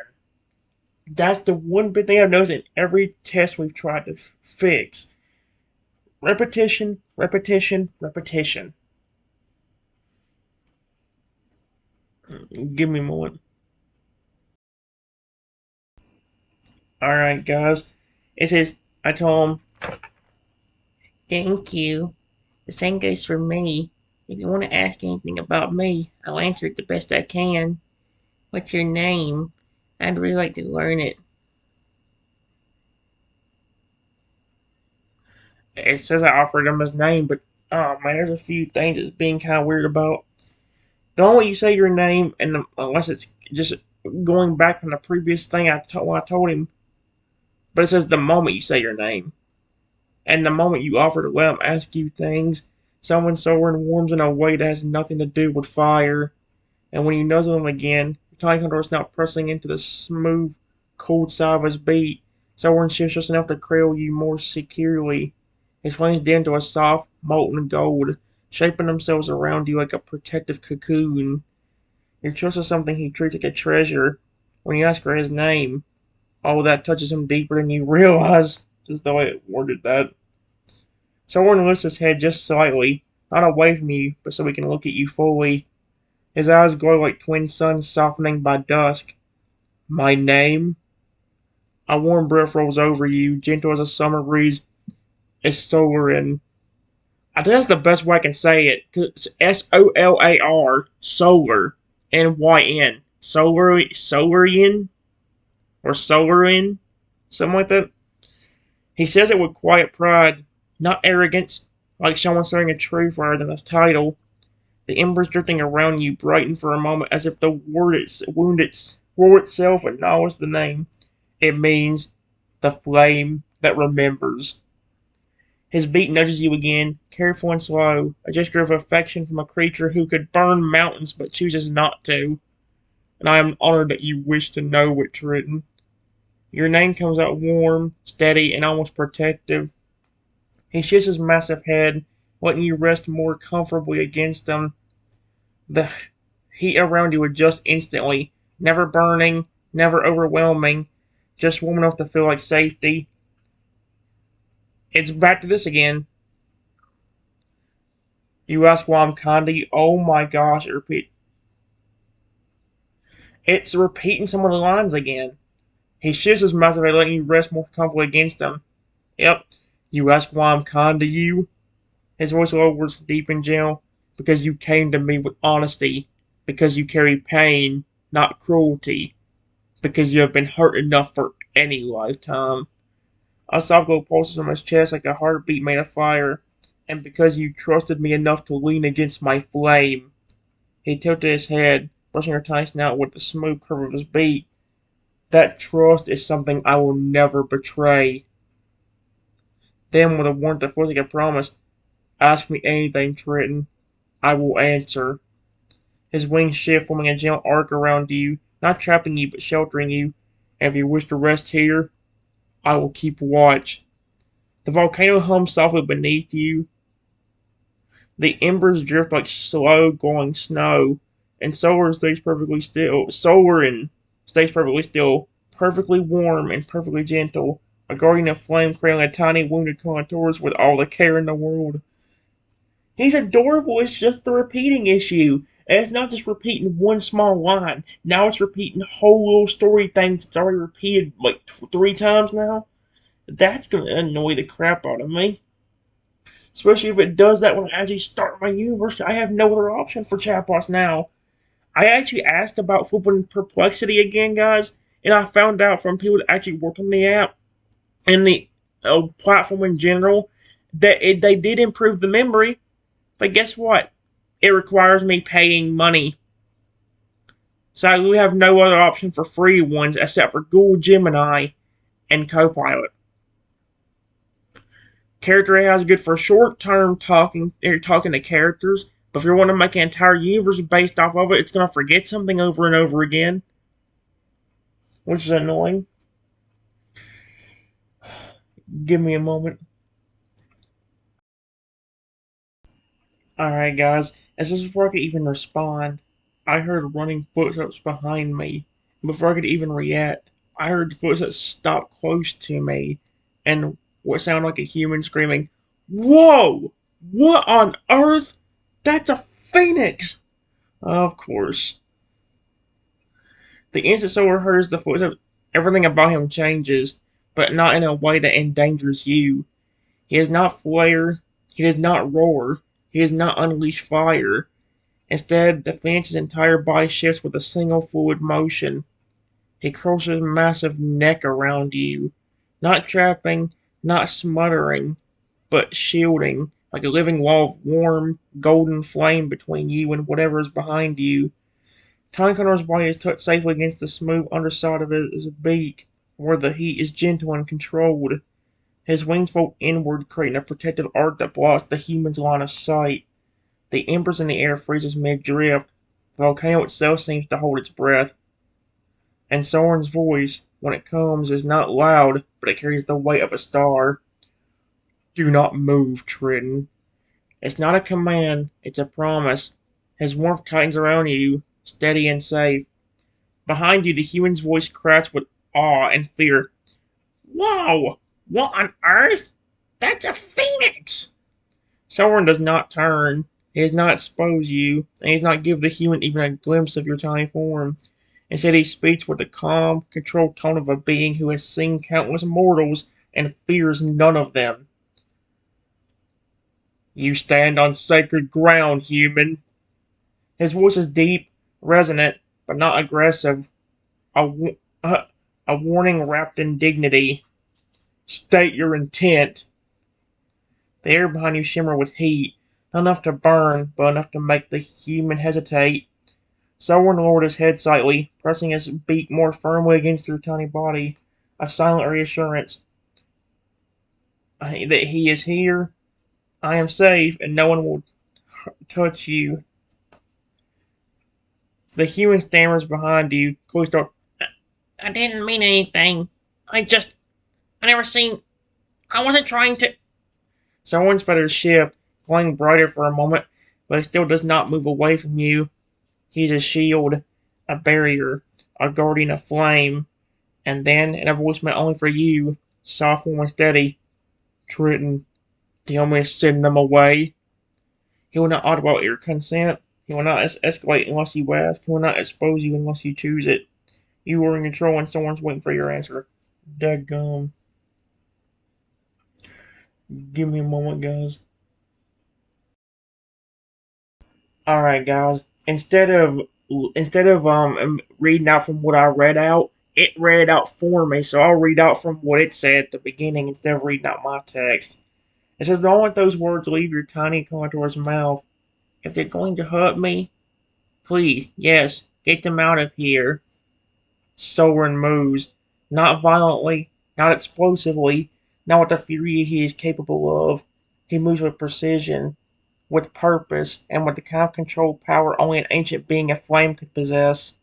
That's the one big thing I've noticed in every test we've tried to fix. Repetition, repetition, repetition. Give me more. Alright, guys. It says, I told him, thank you. The same goes for me. If you want to ask anything about me, I'll answer it the best I can. What's your name? I'd really like to learn it. It says I offered him his name, but oh man, there's a few things that's being kind of weird about. Don't let you say your name, and unless it's just going back from the previous thing I told him. But it says the moment you say your name, and the moment you offer to let him ask you things, someone soaring warms in a way that has nothing to do with fire. And when you nuzzle him again, your tiny contour's now pressing into the smooth, cold side of his beak. Soaring shifts just enough to cradle you more securely. His flames dim to a soft, molten gold, shaping themselves around you like a protective cocoon. Your trust is something he treats like a treasure. When you ask for his name, oh, that touches him deeper than you realize. Just the way it worded that. Someone lifts his head just slightly, not away from you, but so he can look at you fully. His eyes glow like twin suns softening by dusk. My name? A warm breath rolls over you, gentle as a summer breeze. It's Solarin. I think that's the best way I can say it. Cause it's Solar, Solar, Nyn. Solarian? Or Solarin? Something like that. He says it with quiet pride, not arrogance, like someone saying a truth rather than a title. The embers drifting around you brighten for a moment as if the word itself acknowledged the name. It means the flame that remembers. His beat nudges you again, careful and slow, a gesture of affection from a creature who could burn mountains but chooses not to. And I am honored that you wish to know it's written. Your name comes out warm, steady, and almost protective. He shifts his massive head, letting you rest more comfortably against him. The heat around you adjusts instantly, never burning, never overwhelming, just warm enough to feel like safety. It's back to this again. You ask why I'm kind to you. Oh my gosh, it's repeating some of the lines again. He shifts his massive head, letting you rest more comfortably against him. Yep. You ask why I'm kind to you. His voice lowers deep and gentle. Because you came to me with honesty. Because you carry pain, not cruelty. Because you have been hurt enough for any lifetime. A soft glow pulses from his chest like a heartbeat made of fire. And because you trusted me enough to lean against my flame. He tilted his head, brushing her tiny snout with the smooth curve of his beak. That trust is something I will never betray. Then, with a warmth that feels like a promise, ask me anything, Triton. I will answer. His wings shift, forming a gentle arc around you, not trapping you, but sheltering you. And if you wish to rest here, I will keep watch. The volcano hums softly beneath you. The embers drift like slow glowing snow, and Solar stays perfectly still, perfectly warm and perfectly gentle, a guardian of flame cradling a tiny wounded contours with all the care in the world. He's adorable, it's just the repeating issue. And it's not just repeating one small line. Now it's repeating whole little story things it's already repeated like 3 times now. That's gonna annoy the crap out of me. Especially if it does that when I actually start my universe. I have no other option for chatbots now. I actually asked about flipping Perplexity again, guys, and I found out from people that actually work on the app and the platform in general that they did improve the memory, but guess what? It requires me paying money. So we have no other option for free ones except for Google Gemini and CoPilot. Character AI is good for short-term talking. You're talking to characters, but if you want to make an entire universe based off of it, it's gonna forget something over and over again, which is annoying. Give me a moment. Alright, guys. As this before I could even respond, I heard running footsteps behind me. Before I could even react, I heard the footsteps stop close to me, and what sounded like a human screaming, "Whoa! What on earth? That's a phoenix!" Of course. The instant Solar hears the footsteps, everything about him changes, but not in a way that endangers you. He does not flare, he does not roar, he does not unleash fire. Instead, the Phoenix's entire body shifts with a single fluid motion. He curls his massive neck around you, not trapping, not smothering, but shielding, like a living wall of warm, golden flame between you and whatever is behind you. Tiny Connor's body is tucked safely against the smooth underside of his beak, where the heat is gentle and controlled. His wings fold inward, creating a protective arc that blocks the human's line of sight. The embers in the air freezes mid-drift. The volcano itself seems to hold its breath. And Soren's voice, when it comes, is not loud, but it carries the weight of a star. Do not move, Triton. It's not a command, it's a promise. His warmth tightens around you, steady and safe. Behind you, the human's voice cracks with awe and fear. Whoa! What on earth? That's a phoenix! Soren does not turn. He does not expose you, and he does not give the human even a glimpse of your tiny form. Instead, he speaks with the calm, controlled tone of a being who has seen countless mortals and fears none of them. You stand on sacred ground, human. His voice is deep, resonant, but not aggressive. A warning wrapped in dignity. State your intent. The air behind you shimmered with heat, not enough to burn, but enough to make the human hesitate. Someone lowered his head slightly, pressing his beak more firmly against your tiny body. A silent reassurance that he is here, I am safe, and no one will touch you. The human stammers behind you, closed door. I didn't mean anything. I never seen. I wasn't trying to. Someone's feathers shift, glowing brighter for a moment, but he still does not move away from you. He's a shield, a barrier, a guardian of flame. And then, in a voice meant only for you, soft, warm, and steady, Triton, do you want me to send them away? He will not audit without your consent. He will not escalate unless you ask. He will not expose you unless you choose it. You are in control and someone's waiting for your answer. Dadgum. Give me a moment, guys. Alright, guys. Instead of reading out from what I read out, it read out for me, so I'll read out from what it said at the beginning instead of reading out my text. It says, don't let those words leave your tiny contour's mouth. If they're going to hurt me, please, yes, get them out of here. Soren moves, not violently, not explosively, not with the fury he is capable of. He moves with precision, with purpose, and with the kind of controlled power only an ancient being of flame could possess.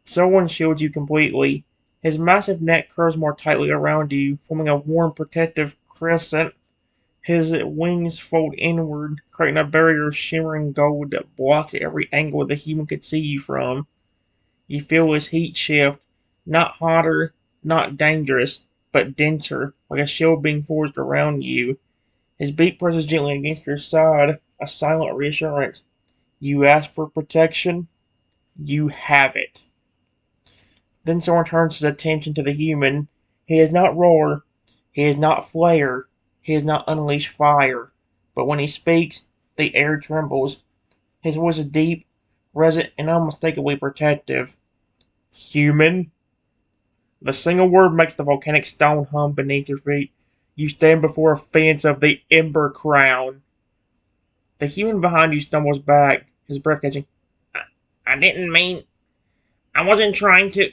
Soren shields you completely. His massive neck curves more tightly around you, forming a warm, protective crescent. His wings fold inward, creating a barrier of shimmering gold that blocks every angle the human could see you from. You feel his heat shift, not hotter, not dangerous, but denser, like a shield being forged around you. His beak presses gently against your side, a silent reassurance. You asked for protection, you have it. Then someone turns his attention to the human. He is not roar, he is not flare, he is not unleash fire. But when he speaks, the air trembles. His voice is deep, resonant, and unmistakably protective. Human. The single word makes the volcanic stone hum beneath your feet. You stand before a fence of the Ember Crown. The human behind you stumbles back, his breath catching. I didn't mean. I wasn't trying to.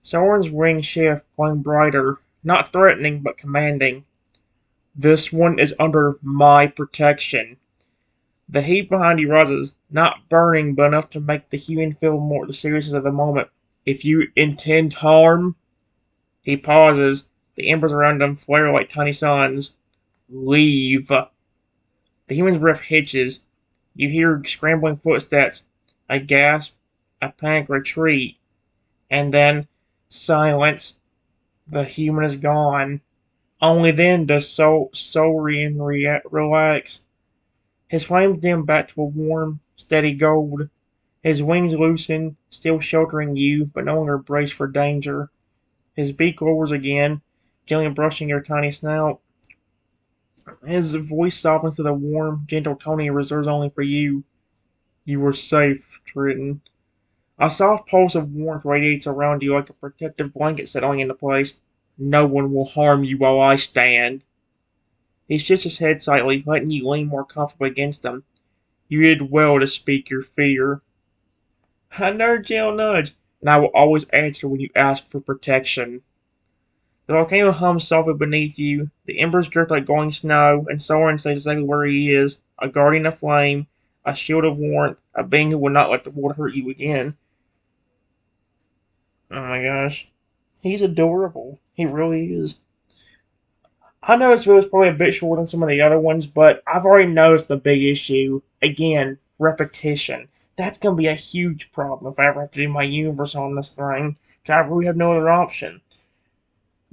Soren's wings shift, glowing brighter, not threatening but commanding. This one is under my protection. The heat behind you rises, not burning but enough to make the human feel more the seriousness of the moment. If you intend harm, he pauses. The embers around him flare like tiny suns. Leave. The human's breath hitches. You hear scrambling footsteps, a gasp, a panic retreat, and then silence. The human is gone. Only then does Saurian relax. His flames dim back to a warm, steady gold. His wings loosen, still sheltering you, but no longer braced for danger. His beak lowers again, gently brushing your tiny snout. His voice softens to the warm, gentle tone he reserves only for you. You are safe, Triton. A soft pulse of warmth radiates around you like a protective blanket settling into place. No one will harm you while I stand. He shifts his head slightly, letting you lean more comfortably against him. You did well to speak your fear. A nudge, gentle nudge, and I will always answer when you ask for protection. The volcano hums softly beneath you, the embers drift like glowing snow, and Soren stays exactly where he is, a guardian of flame, a shield of warmth, a being who will not let the world hurt you again. Oh my gosh. He's adorable. He really is. I know this video is probably a bit shorter than some of the other ones, but I've already noticed the big issue. Again, repetition. That's going to be a huge problem if I ever have to do my universe on this thing, because I really have no other option.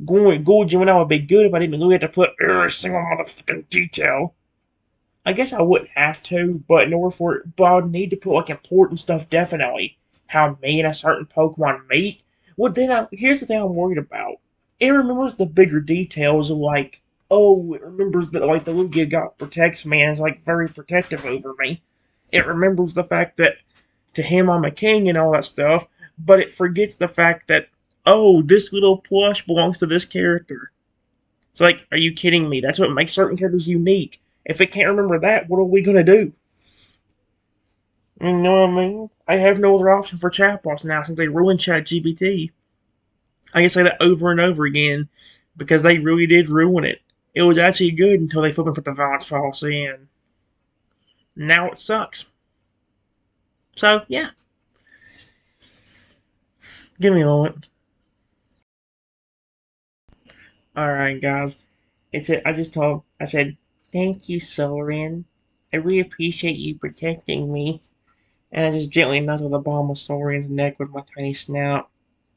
Going with Gold Gemini would be good if I didn't really have to put every single motherfucking detail. I guess I wouldn't have to, but in order for it, but I would need to put like important stuff definitely. How me and a certain Pokemon meet. Well, here's the thing I'm worried about. It remembers the bigger details, like it remembers that like the Lugia God protects me and is like very protective over me. It remembers the fact that to him I'm a king and all that stuff, but it forgets the fact that this little plush belongs to this character. It's like, are you kidding me? That's what makes certain characters unique. If it can't remember that, what are we gonna do? You know what I mean? I have no other option for chatbots now since they ruined ChatGPT. I can say that over and over again because they really did ruin it. It was actually good until they flipped and put the violence policy in. Now it sucks. So, yeah. Give me a moment. Alright, guys. I said, thank you, Soren. I really appreciate you protecting me. And I just gently nuzzled the bottom of Soren's neck with my tiny snout.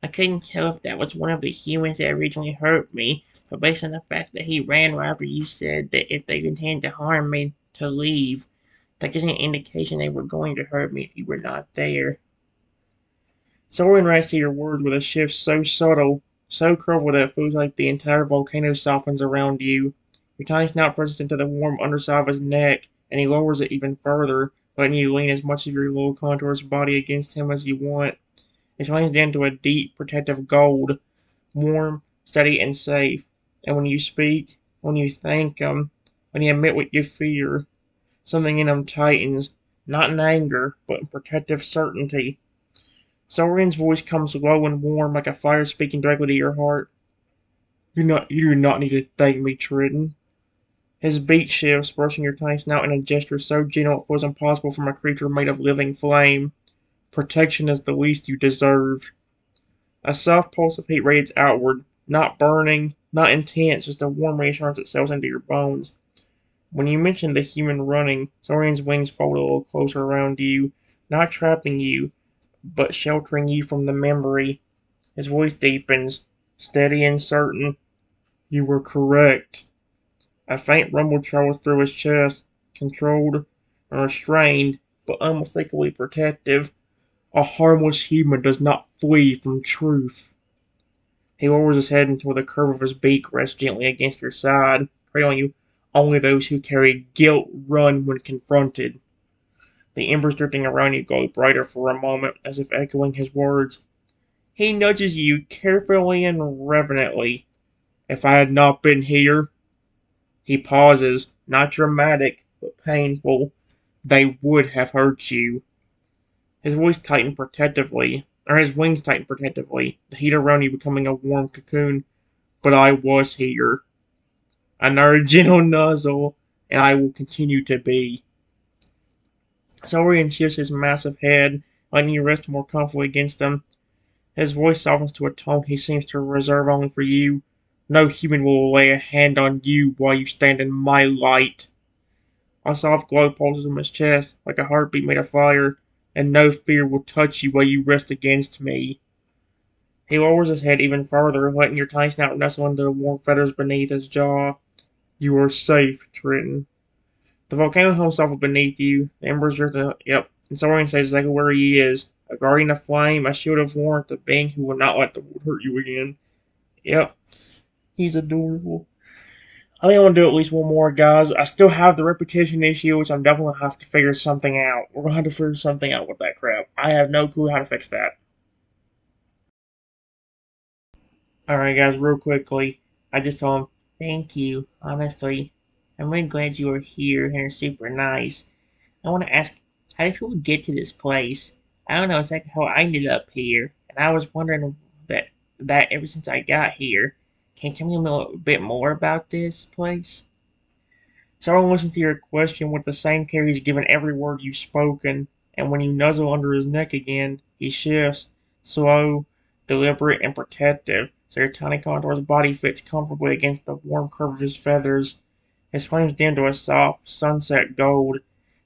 I couldn't tell if that was one of the humans that originally hurt me, but based on the fact that he ran right after you said that if they intended to harm me, to leave, that gives me an indication they were going to hurt me if you were not there. Soren reacts to your words with a shift so subtle, so curved that it feels like the entire volcano softens around you. Your tiny snout presses into the warm underside of his neck, and he lowers it even further, letting you lean as much of your low contours body against him as you want. It swings down to a deep, protective gold, warm, steady, and safe. And when you speak, when you thank him, when you admit what you fear, something in him tightens, not in anger, but in protective certainty. Soren's voice comes low and warm like a fire speaking directly to your heart. You do not need to thank me, Triton. His beat shifts, brushing your tiny snout in a gesture so gentle it feels impossible from a creature made of living flame. Protection is the least you deserve. A soft pulse of heat radiates outward, not burning, not intense, just a warm reassurance that settles into your bones. When you mention the human running, Soren's wings fold a little closer around you, not trapping you, but sheltering you from the memory. His voice deepens, steady and certain. You were correct. A faint rumble travels through his chest, controlled and restrained, but unmistakably protective. A harmless human does not flee from truth. He lowers his head until the curve of his beak rests gently against your side, trailing you. Only those who carry guilt run when confronted. The embers drifting around you glow brighter for a moment, as if echoing his words. He nudges you carefully and reverently. If I had not been here, he pauses, not dramatic, but painful. They would have hurt you. His voice tightened protectively, or his wings tightened protectively, the heat around you becoming a warm cocoon. But I was here. Another gentle nuzzle, and I will continue to be. Saurian shifts his massive head, letting you rest more comfortably against him. His voice softens to a tone he seems to reserve only for you. No human will lay a hand on you while you stand in my light. A soft glow pulses from his chest, like a heartbeat made of fire, and no fear will touch you while you rest against me. He lowers his head even further, letting your tiny snout nestle into the warm feathers beneath his jaw. You are safe, Trenton. The volcano himself beneath you, the embers drifting. Yep, and Saurian stays exactly where he is. A guardian of flame, a shield of warmth, a being who will not let the world hurt you again. Yep, he's adorable. I think I'm gonna do at least one more, guys. I still have the repetition issue, which I'm definitely gonna have to figure something out. We're gonna have to figure something out with that crap. I have no clue how to fix that. Alright, guys, real quickly, I just told him, thank you, honestly. I'm really glad you are here and you're super nice. I want to ask, how did people get to this place? I don't know exactly how I ended up here, and I was wondering that ever since I got here. Can you tell me a little bit more about this place? Someone listens to your question with the same care he's given every word you've spoken, and when you nuzzle under his neck again, he shifts, slow, deliberate, and protective, so your tiny contour's body fits comfortably against the warm curve of his feathers. His flames dim to a soft, sunset gold.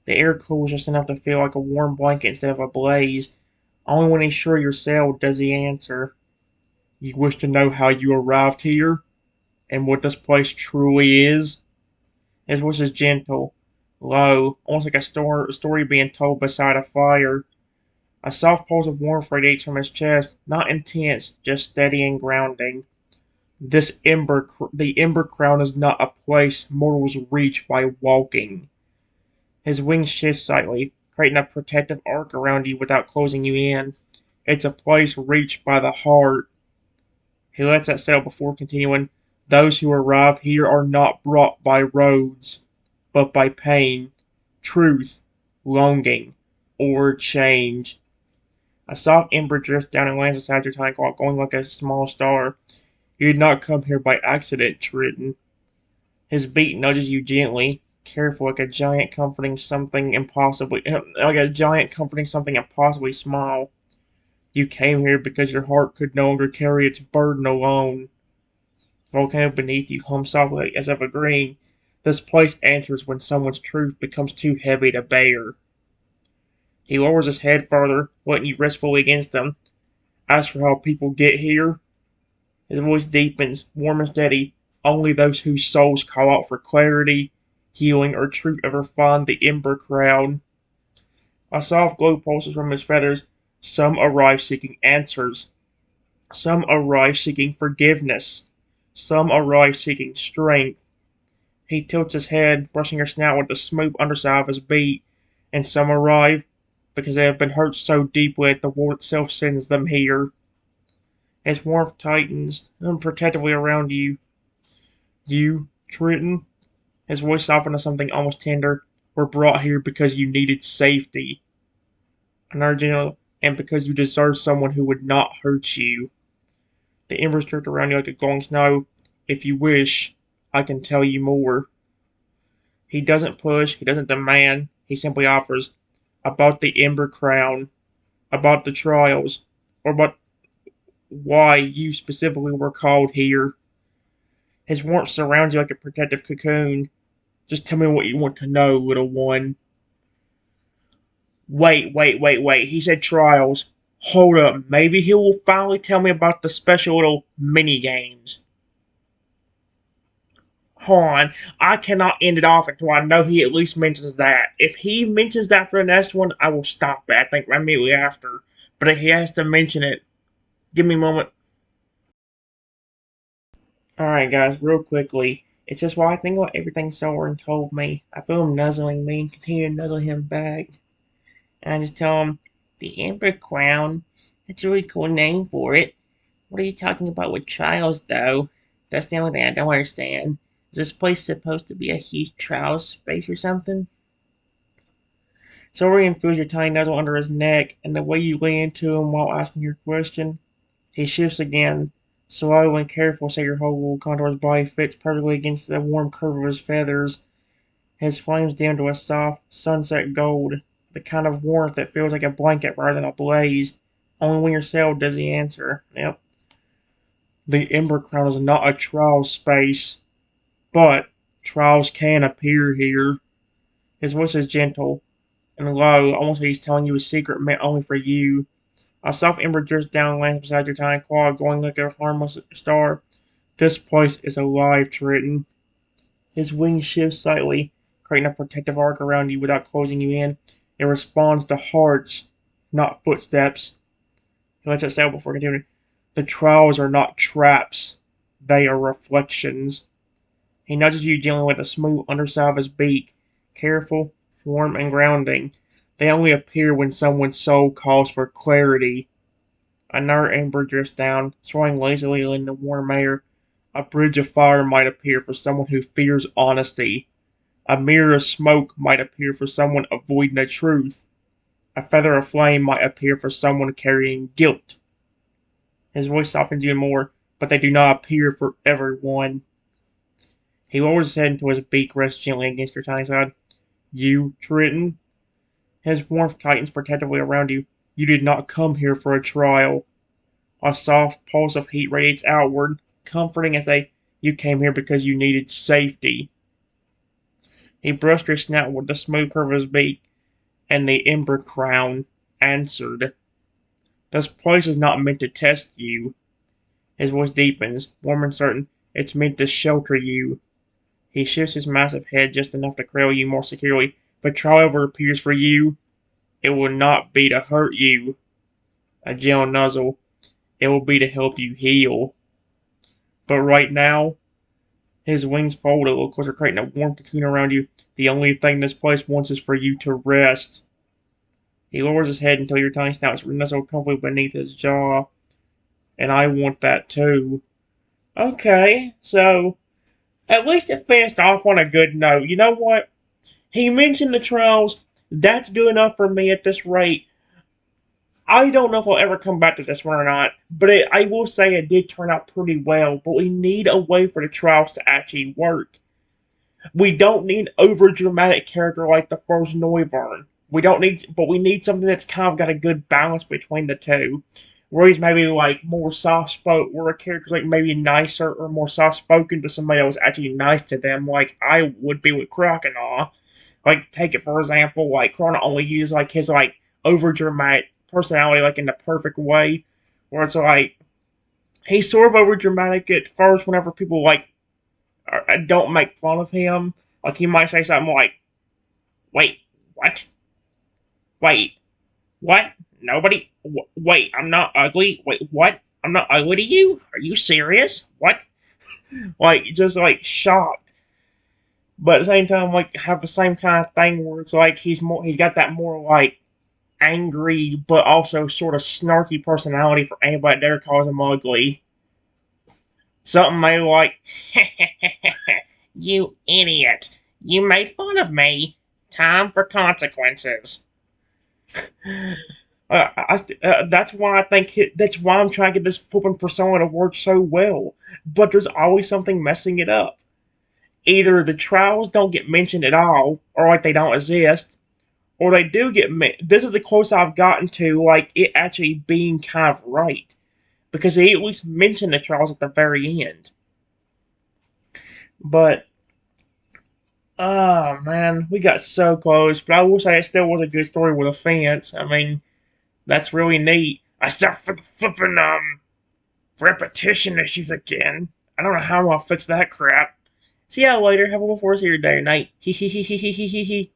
The air cools just enough to feel like a warm blanket instead of a blaze. Only when he's sure you're settled does he answer. You wish to know how you arrived here? And what this place truly is? His voice is gentle, low, almost like a story being told beside a fire. A soft pulse of warmth radiates from his chest, not intense, just steady and grounding. The Ember Crown is not a place mortals reach by walking. His wings shift slightly, creating a protective arc around you without closing you in. It's a place reached by the heart. He lets that settle before continuing. Those who arrive here are not brought by roads, but by pain, truth, longing, or change. A soft ember drifts down and lands beside your tiny clock, going like a small star. You did not come here by accident, Triton. His beat nudges you gently, careful, like a giant comforting something impossibly small. You came here because your heart could no longer carry its burden alone. The volcano beneath you hums softly as if agreeing. This place answers when someone's truth becomes too heavy to bear. He lowers his head further, letting you rest fully against him. As for how people get here, his voice deepens, warm and steady. Only those whose souls call out for clarity, healing, or truth ever find the Ember Crown. A soft glow pulses from his feathers. Some arrive seeking answers. Some arrive seeking forgiveness. Some arrive seeking strength. He tilts his head, brushing your snout with the smooth underside of his beak. And some arrive because they have been hurt so deeply that the world itself sends them here. His warmth tightens, unprotectively around you. You, Triton, his voice softened to something almost tender, were brought here because you needed safety. And because you deserve someone who would not hurt you. The embers drift around you like a glowing snow. If you wish, I can tell you more. He doesn't push, he doesn't demand, he simply offers. About the Ember Crown, about the trials, or about why you specifically were called here. His warmth surrounds you like a protective cocoon. Just tell me what you want to know, little one. Wait. He said trials. Hold up. Maybe he will finally tell me about the special little mini games. Hold on. I cannot end it off until I know he at least mentions that. If he mentions that for the next one, I will stop it, I think, immediately after. But he has to mention it. Give me a moment. Alright, guys, real quickly. It's just while I think about everything Soren told me, I feel him nuzzling me and continue to nuzzle him back. And I just tell him, the Ember Crown? That's a really cool name for it. What are you talking about with trials, though? That's the only thing I don't understand. Is this place supposed to be a huge trial space or something? Sorian feels your tiny nuzzle under his neck, and the way you lean into him while asking your question. He shifts again, slow and careful so your whole contour's body fits perfectly against the warm curve of his feathers. His flames dim to a soft, sunset gold, the kind of warmth that feels like a blanket rather than a blaze. Only when you're settled does he answer. Yep. The Ember Crown is not a trial space, but trials can appear here. His voice is gentle and low, almost like he's telling you a secret meant only for you. A soft ember drifts down and lands beside your tiny claw, glowing like a harmless star. This place is alive, Triton. His wings shift slightly, creating a protective arc around you without closing you in. It responds to hearts, not footsteps. He lets it settle before continuing. The trials are not traps. They are reflections. He nudges you gently with the smooth underside of his beak. Careful, warm, and grounding. They only appear when someone's soul calls for clarity. Another ember drifts down, swaying lazily in the warm air. A bridge of fire might appear for someone who fears honesty. A mirror of smoke might appear for someone avoiding the truth. A feather of flame might appear for someone carrying guilt. His voice softens even more, but they do not appear for everyone. He lowers his head until his beak rests gently against your tiny side. You, Triton? His warmth tightens protectively around you. You did not come here for a trial. A soft pulse of heat radiates outward, comforting as you came here because you needed safety. He brushed her snout with the smooth curve of his beak, and the ember crown answered. This place is not meant to test you. His voice deepens, warm and certain. It's meant to shelter you. He shifts his massive head just enough to cradle you more securely. If a trial ever appears for you, it will not be to hurt you. A gentle nuzzle. It will be to help you heal. But right now, his wings fold a little closer, creating a warm cocoon around you. The only thing this place wants is for you to rest. He lowers his head until your tiny snout is nestled comfortably beneath his jaw. And I want that too. Okay, so at least it finished off on a good note. You know what? He mentioned the trials. That's good enough for me at this rate. I don't know if I'll ever come back to this one or not, but I will say it did turn out pretty well. But we need a way for the trials to actually work. We don't need an over-dramatic character like the first Noivern. But we need something that's kind of got a good balance between the two. Where he's maybe like more soft-spoken, where a character's like maybe nicer or more soft-spoken to somebody that was actually nice to them, like I would be with Croconaw. Like, take it for example, like Croconaw only uses like his like over-dramatic personality like in the perfect way, where it's like he's sort of over-dramatic at first whenever people like don't make fun of him. Like he might say something like, "Wait, what? Wait, what? Nobody? Wait, I'm not ugly. Wait, what? I'm not ugly to you? Are you serious? What?" Like just like shocked, but at the same time, like have the same kind of thing where it's like he's got that more like angry but also sort of snarky personality for anybody that ever calls him ugly. Something maybe like, "You idiot! You made fun of me. Time for consequences." That's why I think that's why I'm trying to get this flipping persona to work so well. But there's always something messing it up. Either the trials don't get mentioned at all, or like they don't exist, or they do get this is the closest I've gotten to like it actually being kind of right, because they at least mention the trials at the very end. But oh man, we got so close. But I will say it still was a good story with a fence. I mean, that's really neat. I start for the flipping repetition issues again. I don't know how I'm gonna fix that crap. See y'all later. Have a good 4th of your day or night. Hee hee hee hee hee hee hee.